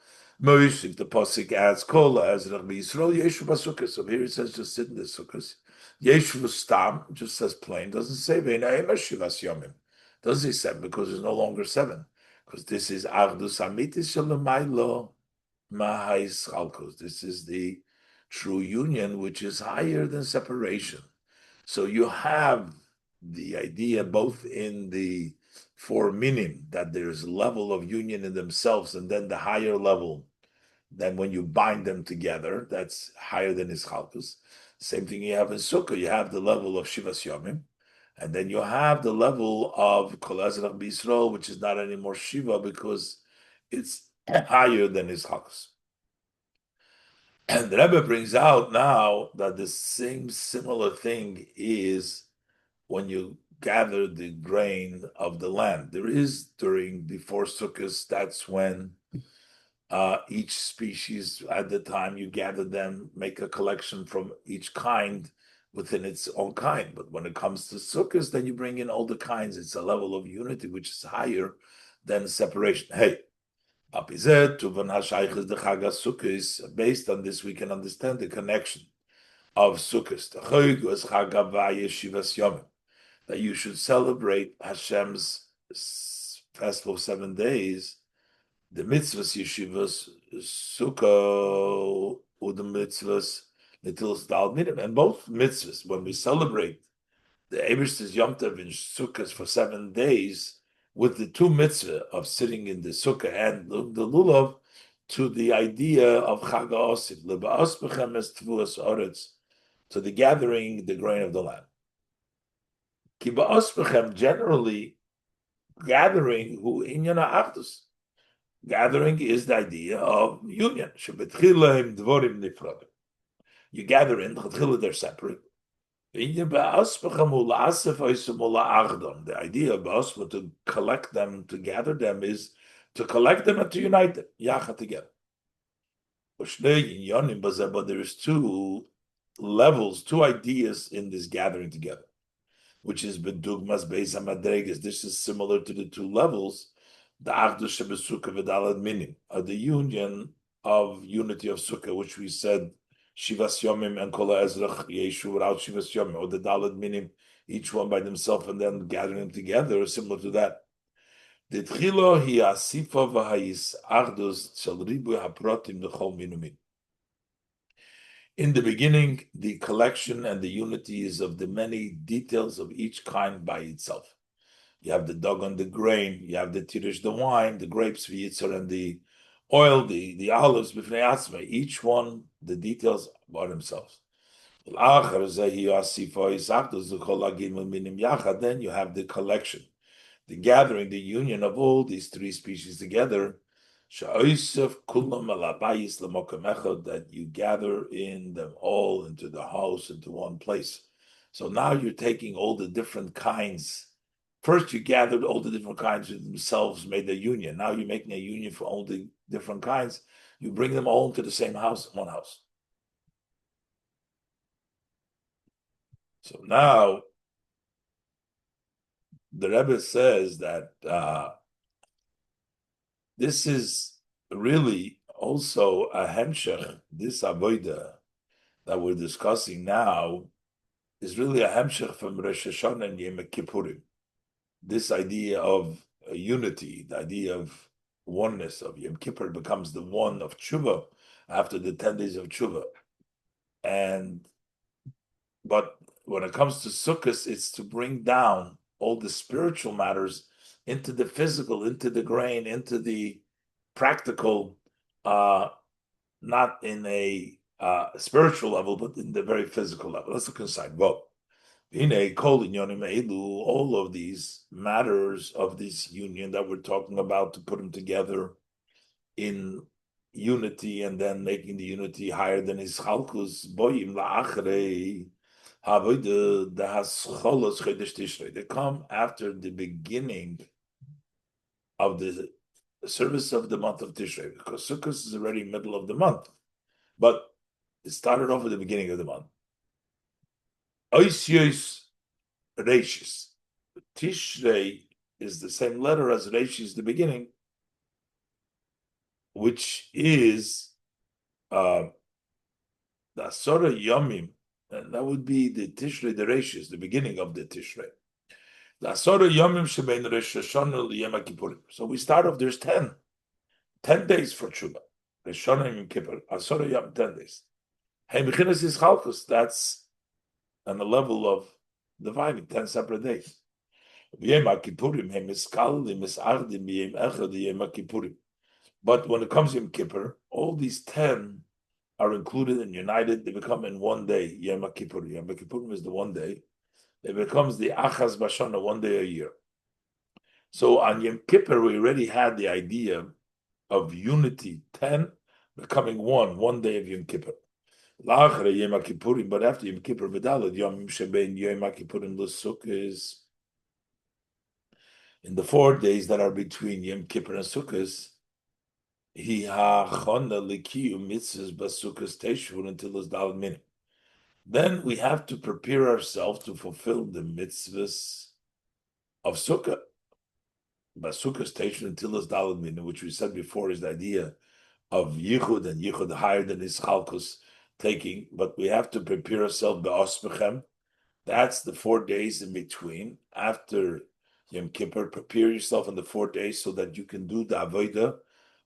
Moish, if the posik adds kola as Rabbi Yisrael yeshu basukah. So here it says just sit in the sukkahs. Yeshu stam just says plain, doesn't say ve'inayim shivas yomim. Doesn't say 7 because it's no longer 7, because this is ardus amitis shalamaylo. This is the true union, which is higher than separation. So you have the idea both in the 4 minim, that there's a level of union in themselves, and then the higher level, then when you bind them together, that's higher than Ischalkus. Same thing you have in Sukkah. You have the level of Shivas Yomim, and then you have the level of Kol Ezrach B'Yisrael, which is not anymore Shiva because it's higher than his house. And the Rebbe brings out now that the same similar thing is when you gather the grain of the land. There is during before Sukkot, that's when each species at the time you gather them, make a collection from each kind within its own kind. But when it comes to Sukkot, then you bring in all the kinds. It's a level of unity which is higher than separation. Hey. Based on this, we can understand the connection of Sukkot. That you should celebrate Hashem's festival of 7 days, the mitzvahs yeshivas Sukkah, or the mitzvahs netilas dal minim, and both mitzvahs. When we celebrate the Eibishter's Yom Tov in Sukkot for 7 days, with the 2 mitzvah of sitting in the sukkah and the lulav, to the idea of Chag HaAsif, Baasfechem es Tvuas Oretz, to the gathering the grain of the land. Ki Baasfechem, generally, gathering hu inyan ha'achdus. Gathering is the idea of union. Shebetchilaim dvorim nifradim. You gather in, they're separate. The idea of Baasfechem, to collect them, to gather them, is to collect them and to unite them, yachad together. But there is 2 levels, 2 ideas in this gathering together. which is bedugmas beis hamadreges. This is similar to the two levels, the achdus shebesukkah v'dalad minim, the union of unity of sukkah, which we said shivas yomim and kol ezrach yeshu without shivas yomim, or the dalad minim, each one by themselves, and then gathering them together, similar to that. The tchilo hi asifa v'hayis achdus shel ribu haprotim l'chol minumin. In the beginning, the collection and the unity is of the many details of each kind by itself. You have the dog on the grain, you have the tirish, the wine, the grapes, v'yitzar, and the oil, the olives, b'fnei atzmei. Each one, the details about themselves. Then you have the collection, the gathering, the union of all these three species together, that you gather in them all into the house, into one place. So now you're taking all the different kinds. First, you gathered all the different kinds with themselves, made a union. Now you're making a union for all the different kinds. You bring them all into the same house, one house. So now the Rebbe says that this is really also a hemshech. This avodah that we're discussing now is really a hemshech from Rosh Hashanah and Yom Kippurim. This idea of unity, the idea of oneness of Yom Kippur becomes the one of Tshuva after the 10 days of Tshuva. But when it comes to Sukkot, it's to bring down all the spiritual matters into the physical, into the grain, into the practical, not in a spiritual level, but in the very physical level. Let's look inside. Well, all of these matters of this union that we're talking about, to put them together in unity and then making the unity higher than his chalkus, boyim la'achrei, they come after the beginning of the service of the month of Tishrei, because Sukkot is already middle of the month, but it started off at the beginning of the month. Oisios Reishis. Tishrei is the same letter as Reishis, the beginning, which is the Asora Yomim, and that would be the Tishrei, the Reishis, the beginning of the Tishrei. The Asora Yomim shebein Rosh Hashanah l'Yom Kippurim. So we start off, there's 10 days for Tshuva. Rosh Hashanah and Yom Kippur, Asora Yom, 10 days. Hey, Mechinas is Chalkus, that's on the level of dividing 10 separate days. But when it comes to Yom Kippur, all these 10 are included and united. They become in one day, Yom Kippur. Yom Kippur is the one day. It becomes the Achaz Bashana, one day a year. So on Yom Kippur, we already had the idea of unity, 10 becoming one day of Yom Kippur. But after Yom Kippur, is in the 4 days that are between Yom Kippur and Sukkot, then we have to prepare ourselves to fulfill the mitzvahs of Sukkah. Basukah station until it's dalad min, which we said before is the idea of yichud, and yichud higher than his chalkus taking, but we have to prepare ourselves be'aspechem. That's the 4 days in between. After Yom Kippur, prepare yourself in the 4 days so that you can do the avodah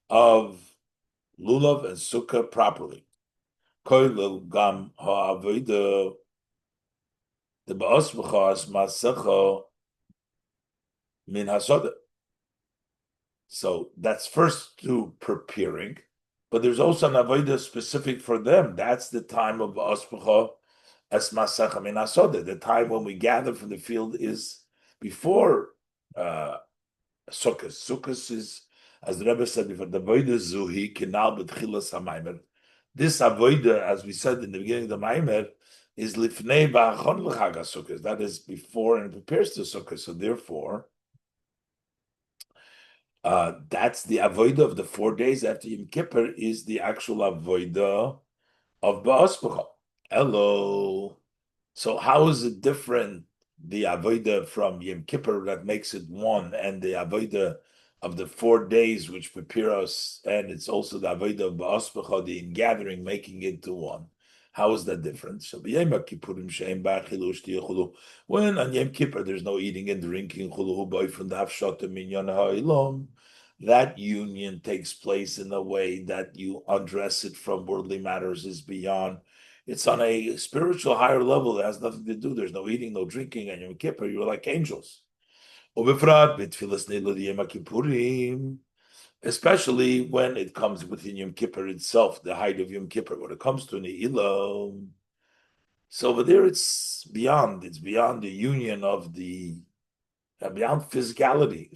of lulav and sukkah properly. Koilel gam ha'avodah the ba'asbcha as masecha min hasodah. So that's first to preparing, but there's also an avodah specific for them. That's the time of Aspacha as Masach Min Asoda. The time when we gather from the field is before Sukkot. Sukkot is, as the Rebbe said before, the avodah zuhi kinal b'tchilas hamaymer. This avodah, as we said in the beginning of the Maimer, is lifnei ba'achon l'chag Sukkot. That is before and prepares to Sukkot. So therefore, that's the avodah of the 4 days after Yom Kippur is the actual avodah of Ba'aspecha. Hello. So how is it different the avodah from Yom Kippur that makes it one, and the avodah of the 4 days which prepare us, and it's also the avodah of Baasfech, the ingathering, making it to one. How is that different? When on Yom Kippur there's no eating and drinking, that union takes place in a way that you undress it from worldly matters is beyond. It's on a spiritual higher level that has nothing to do. There's no eating, no drinking, and Yom Kippur, you're like angels. Especially when it comes within Yom Kippur itself, the height of Yom Kippur. When it comes to Ne'ilah, so over there it's beyond the union of the beyond physicality.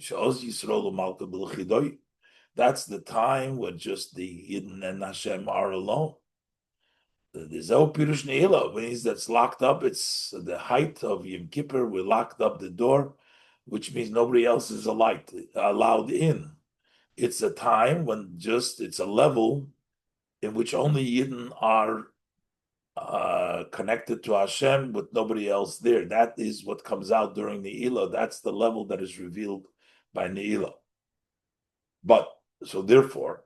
That's the time when just the Yidden and Hashem are alone. The Zeh Pirush Ne'ilah means that's locked up. It's the height of Yom Kippur. We locked up the door, which means nobody else is allowed in. It's a time when it's a level in which only Yidden are connected to Hashem with nobody else there. That is what comes out during Ne'ilah. That's the level that is revealed by Ne'ilah. But, so therefore,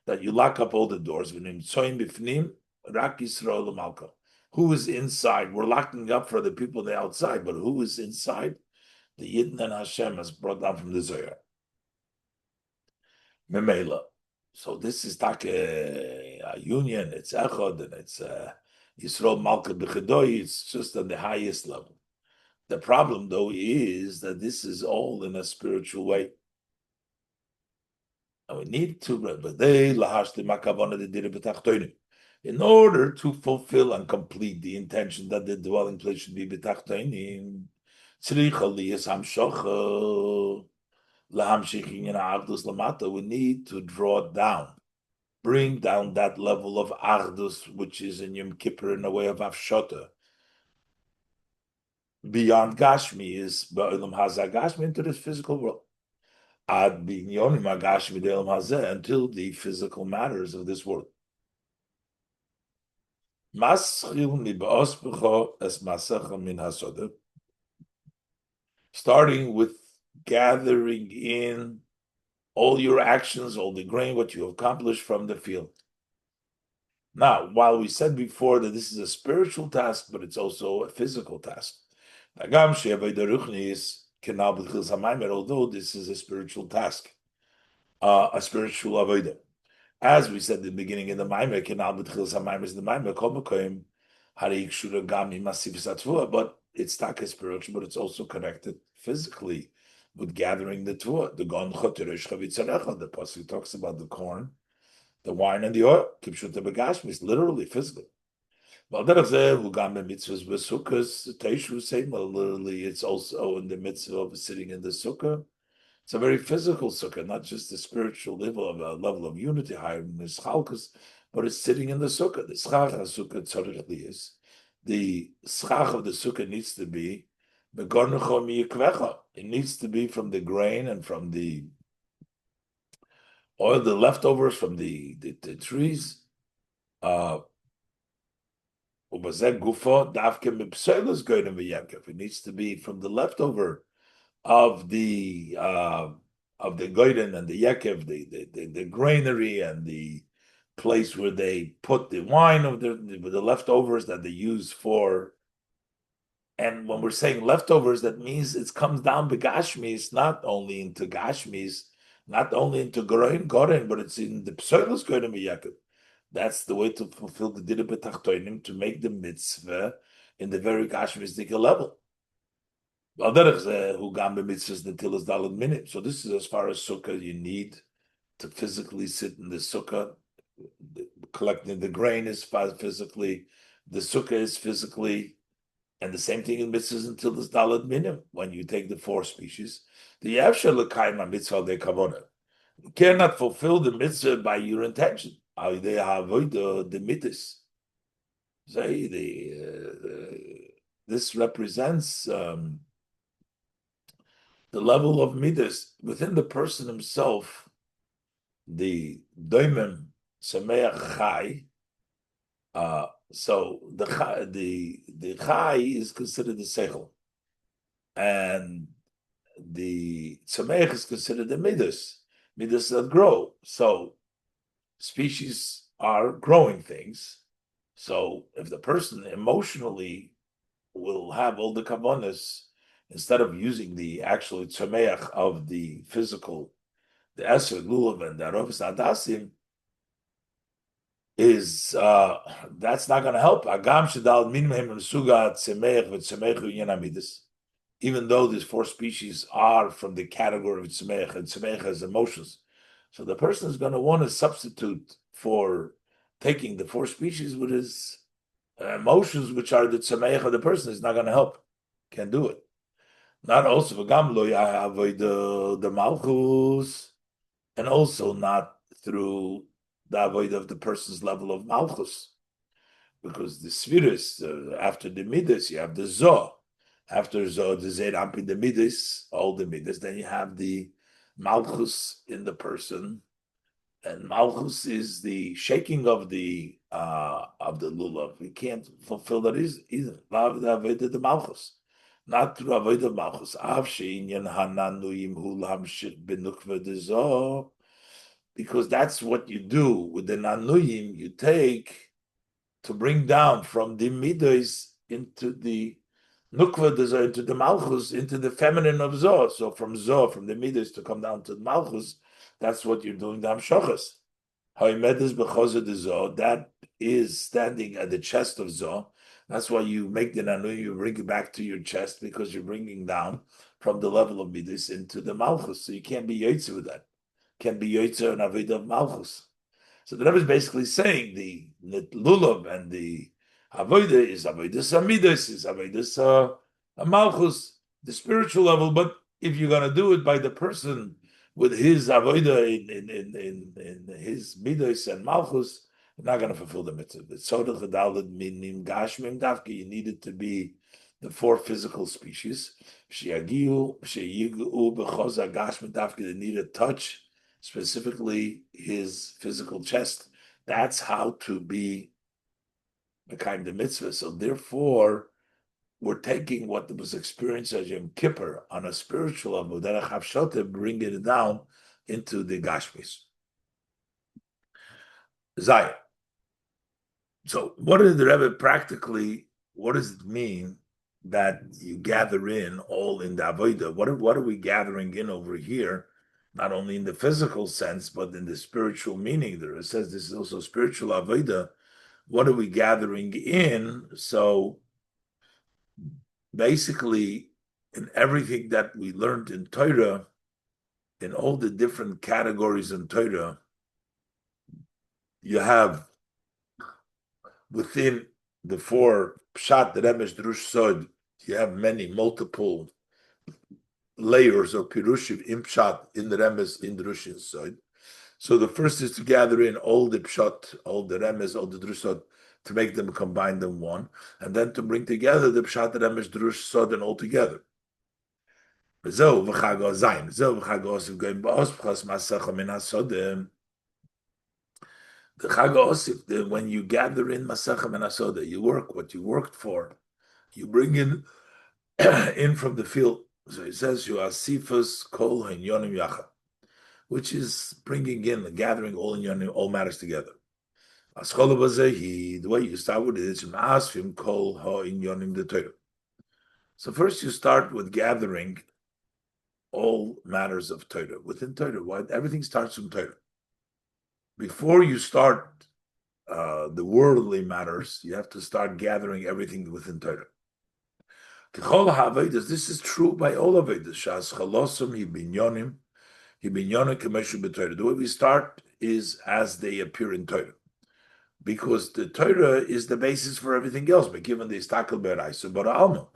that you lock up all the doors. Who is inside? We're locking up for the people on the outside, but who is inside? The Yidden and Hashem has brought down from the Zohar. Memela. So this is like a union, it's Echad, and it's Yisrael Malka B'Chedoi, it's just on the highest level. The problem, though, is that this is all in a spiritual way. And we need to, but in order to fulfill and complete the intention that the dwelling place should be B'Tachtonim, we need to draw down, bring down that level of Achdus, which is in Yom Kippur in a way of Afshota. Beyond Gashmi is Ba'olam Hazeh Gashmi into this physical world. Ad Binyonim Gashmi De'olam Hazeh, until the physical matters of this world. Starting with gathering in all your actions, all the grain, what you accomplished from the field. Now, while we said before that this is a spiritual task, but it's also a physical task. Although this is a spiritual task, a spiritual avodah. As we said at the beginning in the Maimer, but it's not spiritual, but it's also connected physically with gathering the Tvua. The Pasuk talks about the corn, the wine, and the oil. Literally, physically. Literally, it's also in the mitzvah of sitting in the sukkah. It's a very physical sukkah, not just a spiritual level of unity, higher than the schalkus, but it's sitting in the sukkah. The schach sukkah tzarich is the schach of the sukkah needs to be it needs to be from the grain and from the oil, the leftovers from the trees. It needs to be from the leftover of the goyden and the yekev, the granary and the place where they put the wine of the leftovers that they use for. And when we're saying leftovers, that means it comes down begashmis, not only into gashmis, not only into goren, but it's in the psoilus goyden yekev. That's the way to fulfill the Dira B'Tachtonim, to make the mitzvah in the very Gashmistic level. So this is as far as sukkah you need to physically sit in the sukkah. Collecting the grain is physically, the sukkah is physically, and the same thing in mitzvahs until this dalad minim. When you take the 4 species, the yavshel l'kaima mitzvah de kavona. You cannot fulfill the mitzvah by your intention. They have the mitzvahs. Say this represents the level of midas within the person himself. The doimim sameach chai So the chai is considered the seichel, and the tzemeg is considered the midas that grow. So species are growing things. So if the person emotionally will have all the kavanas, instead of using the actual tzameach of the physical, the eser lulav and the arovas adasim, is that's not going to help. Agam shadal minhem suga tzemeach v'tzemechu yenamidis. Even though these four species are from the category of tzemeach, and tzemeach has emotions, so the person is going to want to substitute for taking the four species with his emotions, which are the tzemeach of the person, is not going to help. Can't do it. Not also v'gam lo avoid the malchus, and also not through the avoid of the person's level of malchus, because the spheres after the midas you have the zoh. After zoh, the zed ampi the midas, all the midas. Then you have the malchus in the person, and malchus is the shaking of the lulav. We can't fulfill that either. The malchus, not through avoid of malchus. Av she'inyan hananuyim hu lamshich benukva dezoh, because that's what you do with the nanuyim. You take to bring down from the midas into the nukva, into the malchus, into the feminine of zoh. So from zoh, from the midas to come down to the malchus, that's what you're doing. The amshochas. That is standing at the chest of zoh. That's why you make the nanu, you bring it back to your chest, because you're bringing down from the level of midas into the malchus. So you can't be yotze with that. Can't be yotze and avodah of malchus. So the Rebbe is basically saying the lulav and the avodah is avodah amidas, is avodah malchus, the spiritual level. But if you're going to do it by the person with his avodah in his midas and malchus, you're not going to fulfill the mitzvah. The sodach adalad minim gashmim dafki. You need it to be the four physical species. Sheyagiu b'choza gashmim dafki. They need a touch, specifically his physical chest. That's how to be the kind of mitzvah. So therefore, we're taking what was experienced as Yom Kippur on a spiritual level, derech hafshata, bringing it down into the gashmis. Zayah. So what did the Rebbe practically, what does it mean that you gather in all in the avodah? What are we gathering in over here? Not only in the physical sense, but in the spiritual meaning. There it says this is also spiritual avodah. What are we gathering in? So basically, in everything that we learned in Torah, in all the different categories in Torah, you have within the four pshat, the remesh, drush, sod, you have many multiple layers of pirushim in pshat, in the remes, in drush, and sod. So the first is to gather in all the pshat, all the remes, all the drush, sod, to make them combine them one, and then to bring together the pshat, the remes, drush, sod, and all together. The Chag Osif, when you gather in Masechem and Asoda, you work what you worked for. You bring in in from the field. So it says you Asifas Kol Yonim Yacha, which is bringing in, gathering all in Yonim, all matters together. The way you start with it is Asfim Kol Ha in Yonim the Torah. So first you start with gathering all matters of Torah within Torah. Why? Everything starts from Torah. Before you start the worldly matters, you have to start gathering everything within Torah. This is true by all Avedas. The way we start is as they appear in Torah, because the Torah is the basis for everything else. But given the istakel beraisa bara alma,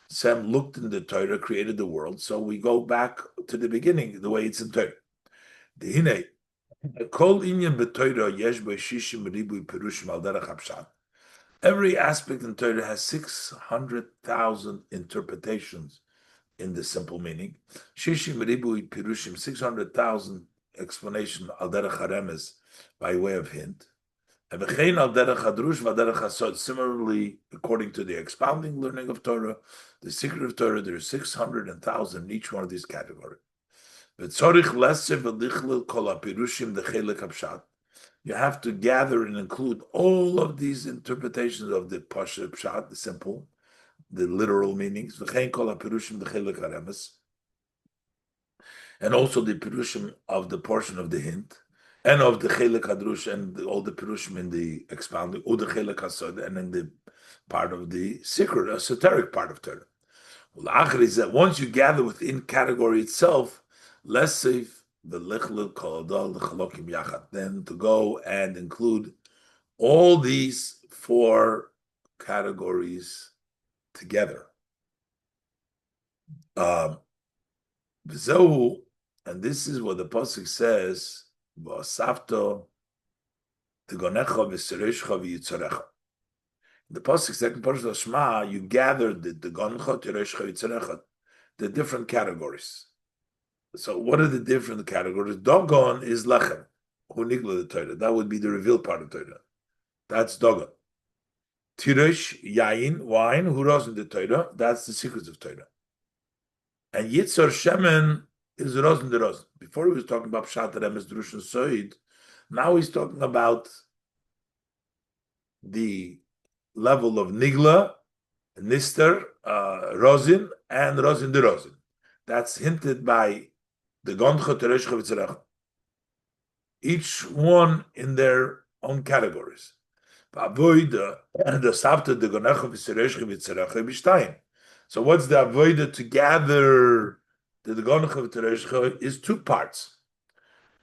Sam looked in the Torah, created the world, so we go back to the beginning, the way it's in Torah. The hine. Every aspect in Torah has 600,000 interpretations in the simple meaning. 600,000 explanation al derech haremes by way of hint, And v'chein al derech hadrush v'derech hasod. Similarly, according to the expounding learning of Torah, the secret of Torah, there are 600 and 1,000 in each one of these categories. V'tzorich lesser v'lichlil kol hapirushim d'chelik hapshat. You have to gather and include all of these interpretations of the pasha pshat, the simple, the literal meanings, v'chein kol hapirushim d'chelik haremes, and also the pirushim of the portion of the hint, and of the chelik hadrush, and all the pirushim in the expounding, or the chelik hasod, and in the part of the secret, esoteric part of Torah. Well, is that once you gather within category itself, less safe the lichlil koladol the chalokim yachad, then to go and include all these four categories together. And this is what the pasuk says: "V'asafto tigonecha v'sereishcha v'yitzarecha." The pasuk, second portion of Shema, you gather the tigonecha, tireishcha, v'yitzarecha, the different categories. So, what are the different categories? Dogon is lechem, hu nigla the Torah. That would be the revealed part of Torah. That's dogon. Tiresh, yain, wine, hu rosin the Torah. That's the secrets of Torah. And yitzar shemen is rosin the rosin. Before he was talking about pshat remes drush and soid, now he's talking about the level of nigla, nister, rosin, and rosin the rosin. That's hinted by the gondcha tereshcha v'tzerecha. Each one in their own categories. Avoid the savta the gonecha v'tzerecha v'tzerecha b'shtayim. So what's the avoida to gather the gonecha v'tzerecha is two parts.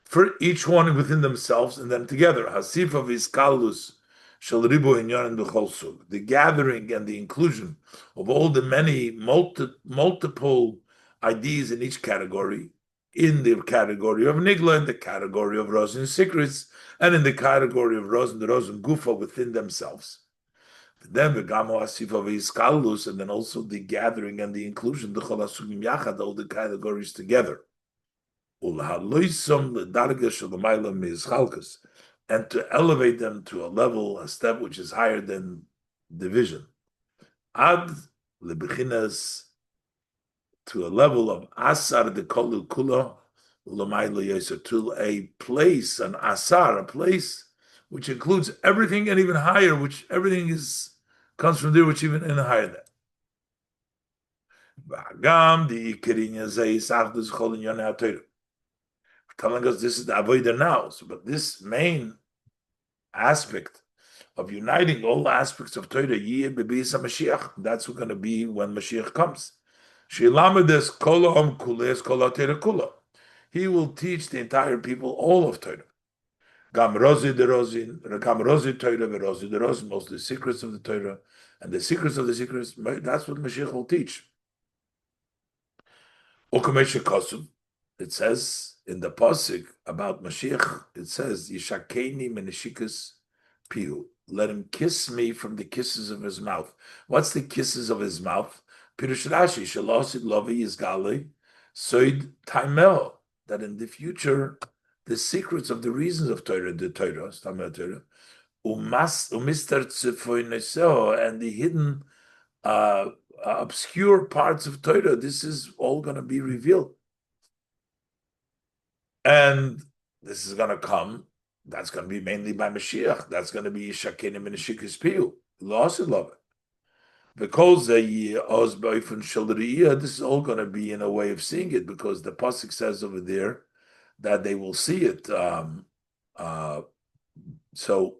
For each one within themselves and then together. Ha'asif of iskalus shel ribu inyan b'chol sug. The gathering and the inclusion of all the many multiple ideas in each category, in the category of nigla, in the category of rosin secrets, and in the category of rosin, the rosin gufa within themselves. Then the gamo asif of iskalus, and then also the gathering and the inclusion, the cholasugim yachad, all the categories together. And to elevate them to a level, a step which is higher than division. Ad lebechinas, to a level of asar de kolu kula u'lamayla yoser, to a place, an asar, a place which includes everything and even higher, which everything comes from there, which even in higher than. V'agam the ikirinya zeis achdus chol inyan ha'torah. Telling us this is the avodah now. So, but this main aspect of uniting all aspects of Torah, Mashiach, that's what's going to be when Mashiach comes. He will teach the entire people all of Torah. Gam rozi de rozin, gam rozi Torah, rozi de rozin, most the secrets of the Torah and the secrets of the secrets. That's what Mashiach will teach. It says in the pasuk about Mashiach, it says, "Yishakeni menishikas pihu." Let him kiss me from the kisses of his mouth. What's the kisses of his mouth? Pirush Rashi, shalosid lovi yizgali, soid taimel. That in the future, the secrets of the reasons of Torah, the Torah, Stamel Torah, umistar tzefoineseo, and the hidden, obscure parts of Torah, this is all going to be revealed. And this is going to come, that's going to be mainly by Mashiach. That's going to be Yishakenim and Shikis Piyu. Lost love it. Because this is all going to be in a way of seeing it, because the pasuk says over there that they will see it. So,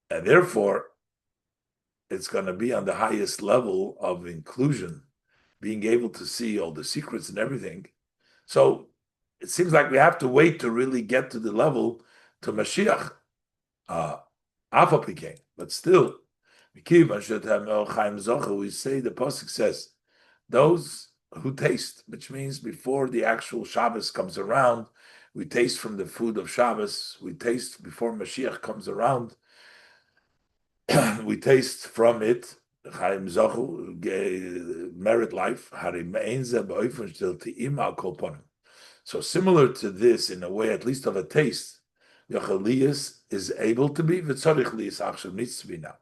and therefore, it's going to be on the highest level of inclusion, being able to see all the secrets and everything. So, it seems like we have to wait to really get to the level to Mashiach. But still, we say the pasuk says, those who taste, which means before the actual Shabbos comes around, we taste from the food of Shabbos. We taste before Mashiach comes around. We taste from it. Merit life. So similar to this, in a way, at least of a taste, Yachaliyas is able to be, v'tzarich liyas achshav needs to be now.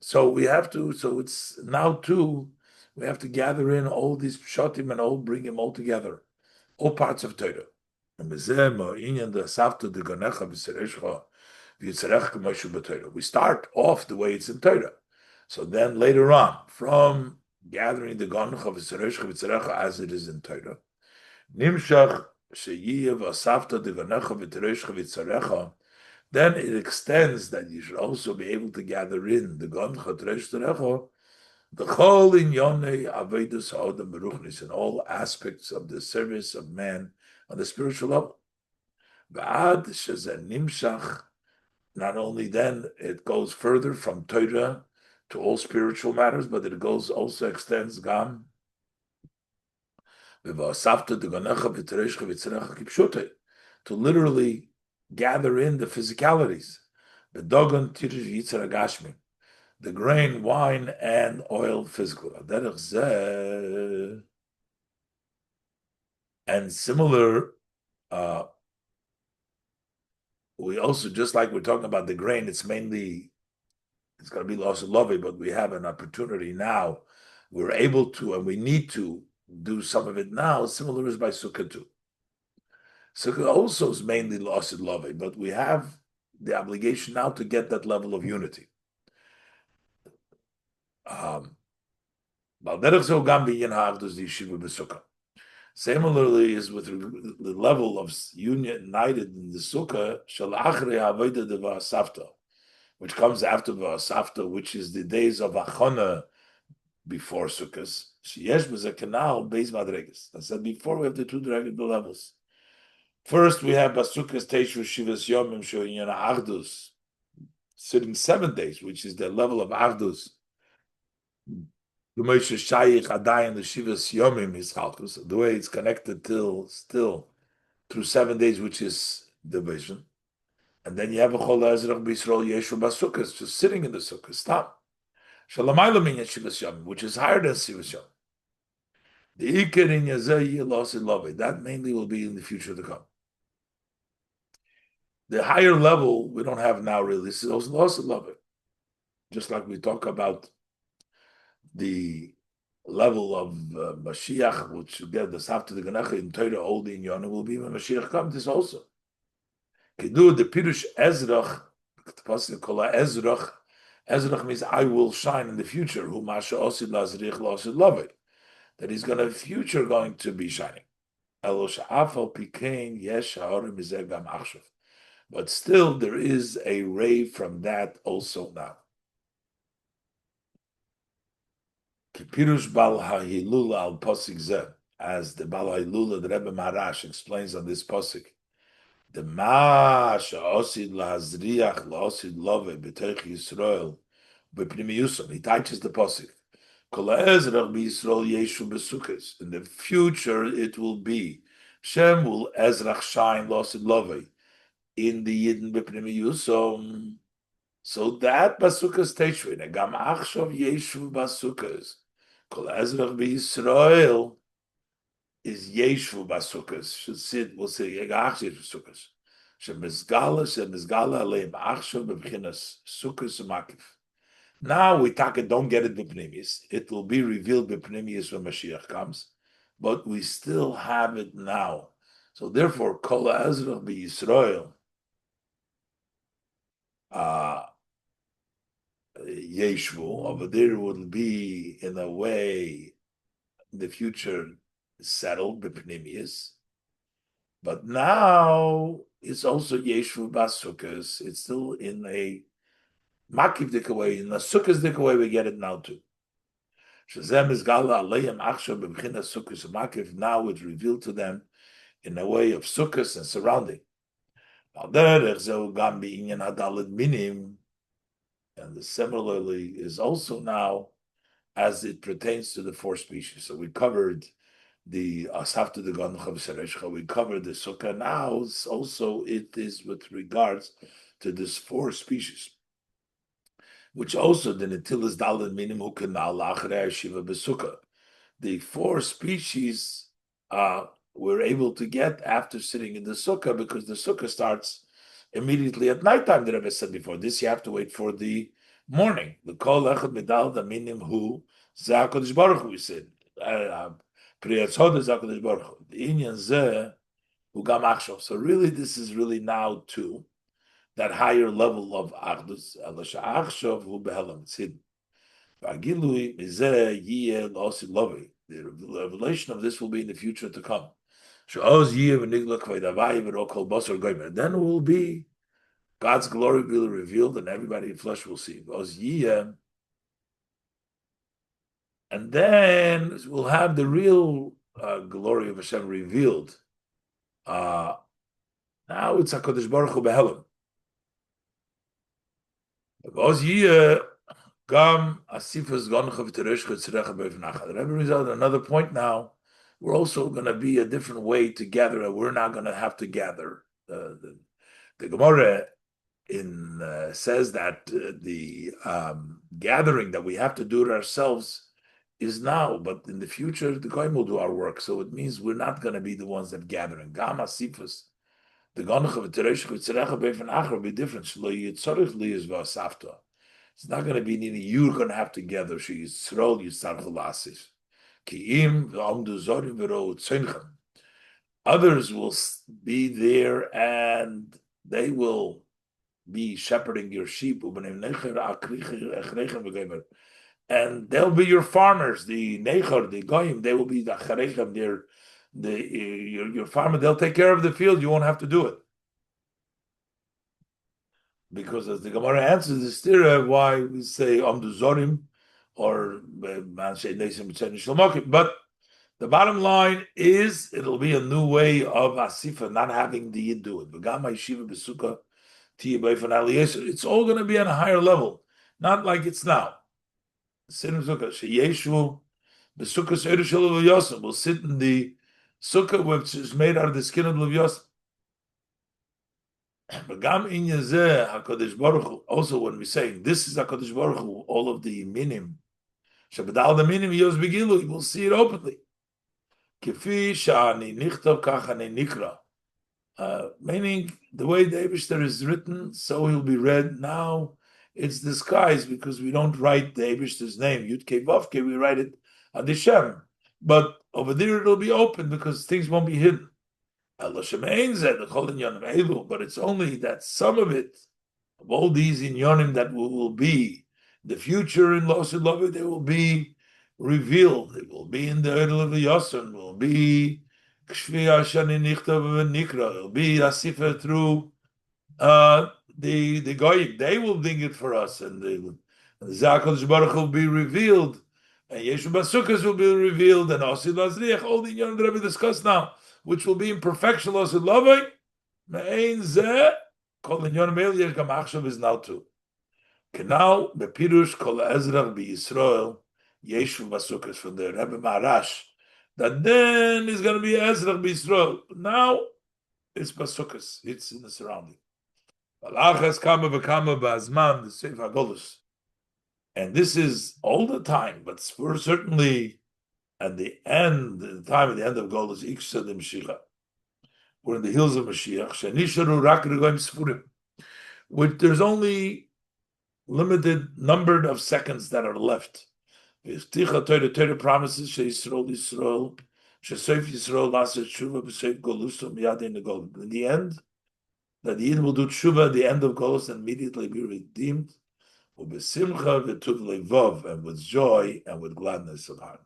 So we have to, so it's now too, we have to gather in all these pshatim and all bring them all together, all parts of Torah. We start off the way it's in Torah. So then later on, from gathering the Ganecha v'Tzerecha as it is in Torah, Nimshach sheyiv asafta the Ganecha v'Tzerecha, then it extends that you should also be able to gather in the Ganecha v'Tzerecha, the whole in Yonei Avedus Ha'odam Beruchnis, in all aspects of the service of man on the spiritual level. V'ad shezeh nimshach, not only then it goes further from Torah to all spiritual matters, but it goes also extends gam to literally gather in the physicalities, the grain, wine, and oil physical. And similar, we also, just like we're talking about the grain, it's going to be loss of love, but we have an opportunity now. We're able to, and we need to do some of it now. Similar is by Sukkah too. Sukkah also is mainly loss of love, but we have the obligation now to get that level of unity. Similarly, is with the level of united in the Sukkah, which comes after V'asafta, which is the days of Achona before Sukkot. Sheyesh was a canal based madregas. I said before we have the two levels. First, we have Basukas Teishu Shivas Yomim Shoyina Achdus, sitting 7 days, which is the level of Achdus. The Moshe Shayich Adayin the Shivas Yomim is Chalkus, the way it's connected still through 7 days, which is division. And then you have a Chol Ezrach B'Yisrael Yeshu Basukas, just sitting in the Sukkah. Stop. Shalamayla Min Shivas Yomim, which is higher than Shivas Yomim. The Iker in Yazeh Yilos Ilove, that mainly will be in the future to come. The higher level we don't have now really. This is also lost love it. Just like we talk about the level of Mashiach, which get the after the Ganecha in Torah, old in Yonah will be when Mashiach comes. This also. Kedu the Pirush Ezrach, the pasuk Kola Ezrach. Ezrach means I will shine in the future. Who Masha Osid Lazrich Losid Love it. That he's going to future going to be shining. Elosh Afal Pikain Yesh Haorim Mizegam Achshav. But still, there is a ray from that also now. Kipirush Bal HaHilulā al Posik Zeh, as the Bal HaHilulā, the Rebbe Maharash explains on this Posik, the Mash Osid Lahazriach Laosid Love B'Teich Yisrael B'Pnimiyusam. He teaches the Posik. Kol Ezrach B'Yisrael Yeshu B'Sukkos. In the future, it will be Shem will Ezrach shine Laosid Love in the Yidden B'Pnimiyusam. So that Basukas Teshri, Gam Achshav Yeshu Basukas, Kol Ezrach B'Yisrael is Yeshu Basukas. Should sit, we'll say Yegach Yeshu Basukas. Shemizgala Aleim Achshav B'Pchinas Sukas Makif. Now we don't get it B'Pnimis. It will be revealed B'Pnimis when Mashiach comes, but we still have it now. So therefore, Kol Ezrach B'Yisrael, Yeshvu over there will be in a way in the future settled b'pnimius, but now it's also Yeshvu Basukas. It's still in a makiv dik way, in a sukkahs dik way. We get it now too. Shazem is gala aleim achshav b'mchinas sukkahs makiv. Now it's revealed to them in a way of sukkahs and surrounding. And similarly is also now as it pertains to the 4 species. So we covered the Asafta the Ganecha v'Sereshcha, we covered the Sukkah. Now also it is with regards to this 4 species, which also the Netilas Dalad Minim Hukanal Achrei Shiva B'Sukkah. The 4 species we're able to get after sitting in the sukkah, because the sukkah starts immediately at nighttime. The Rebbe said before this, you have to wait for the morning. The kol echad medal the minim hu zakodesh baruch hu. We said priyat hodas zakodesh baruch hu. The inyan zeh hu gam achshav. So really, this is really now to that higher level of achdus. Elasha achshav hu behelam. It's hidden. V'agilui mizeh yiyeh l'osi lovi. The revelation of this will be in the future to come. Then it will be God's glory will be revealed, and everybody in flesh will see. And then we'll have the real glory of Hashem revealed. Now it's HaKadosh Baruch Hu Behelim. Gam Asifas Gonchav Tereshcha Tzrecha Bevnacha. The Rebbe brings out another point now. We're also going to be a different way to gather, and we're not going to have to gather. The Gemara says that the gathering that we have to do it ourselves is now, but in the future the Goyim will do our work. So it means we're not going to be the ones that gathering. Gam Asifas, the Gonchav Tereshcha Tzrecha Bevnacha will be different. Shlo Yitzorich Li is Vasafta. It's not going to be needing you're going to have to gather. She is Yisrael Yisarchel Asif. Others will be there and they will be shepherding your sheep, and they'll be your farmers. The Nechor, the Goyim, they will be the Charechem. Your farmer. They'll take care of the field. You won't have to do it. Because as the Gemara answers the stira, why we say Amdu Zorim or but the bottom line is it'll be a new way of Asifa, not having the Yid do it. It's all going to be on a higher level, not like it's now. We'll sit in the sukkah which is made out of the skin of Lev also, when we're saying this is HaKadosh Baruch Hu, all of the minim, Shabadal the minim yos begilu, you will see it openly. Kifi shani nichtav kachane nikra, meaning the way the Eibishter is written, so he'll be read. Now it's disguised because we don't write the Eibishter's name Yud Kei Vav Kei, we write it Adishem, but over there it'll be open because things won't be hidden. But it's only that some of it, of all these inyonim that will be the future in Losid Lovik, they will be revealed. They will be in the Eidel of the Yosun, will be Kshvi Ashani Nichtav Nikra, it will be Asifa through the Goyim. They will bring it for us, and the Zakodesh Baruch will be revealed, and Yeshu Basukas will be revealed, and Osid Lazriach, all the inyonim that we discussed now, which will be in perfection. Losid Lovik, Me'ein Zeh, Kol inyonim el yesh gam achshav is now too. Now, Bepirush Kol Ezrach Be Yisrael Yeshu Basukas from the Rebbe Maharash, that then is going to be Ezrach Be Yisrael. Now it's Basukas, it's in the surrounding. Balachas Kama V'Kama Ba'azman the Seif HaGolus, and this is all the time, but we're certainly at the end, the time at the end of Golus Ikshad Mashiach. We're in the hills of Mashiach. Shenisharu Rak Regoim Sfurim, which there's only limited numbered of seconds that are left. Torah promises Yisrael Sheseif Yisrael Laser Tshuva B'Seif Goluso Miyadei Negol. In the end, that the Yid will do Tshuva at the end of Golus and immediately be redeemed. U'Besimcha V'Tuv Levov, and with joy and with gladness of heart.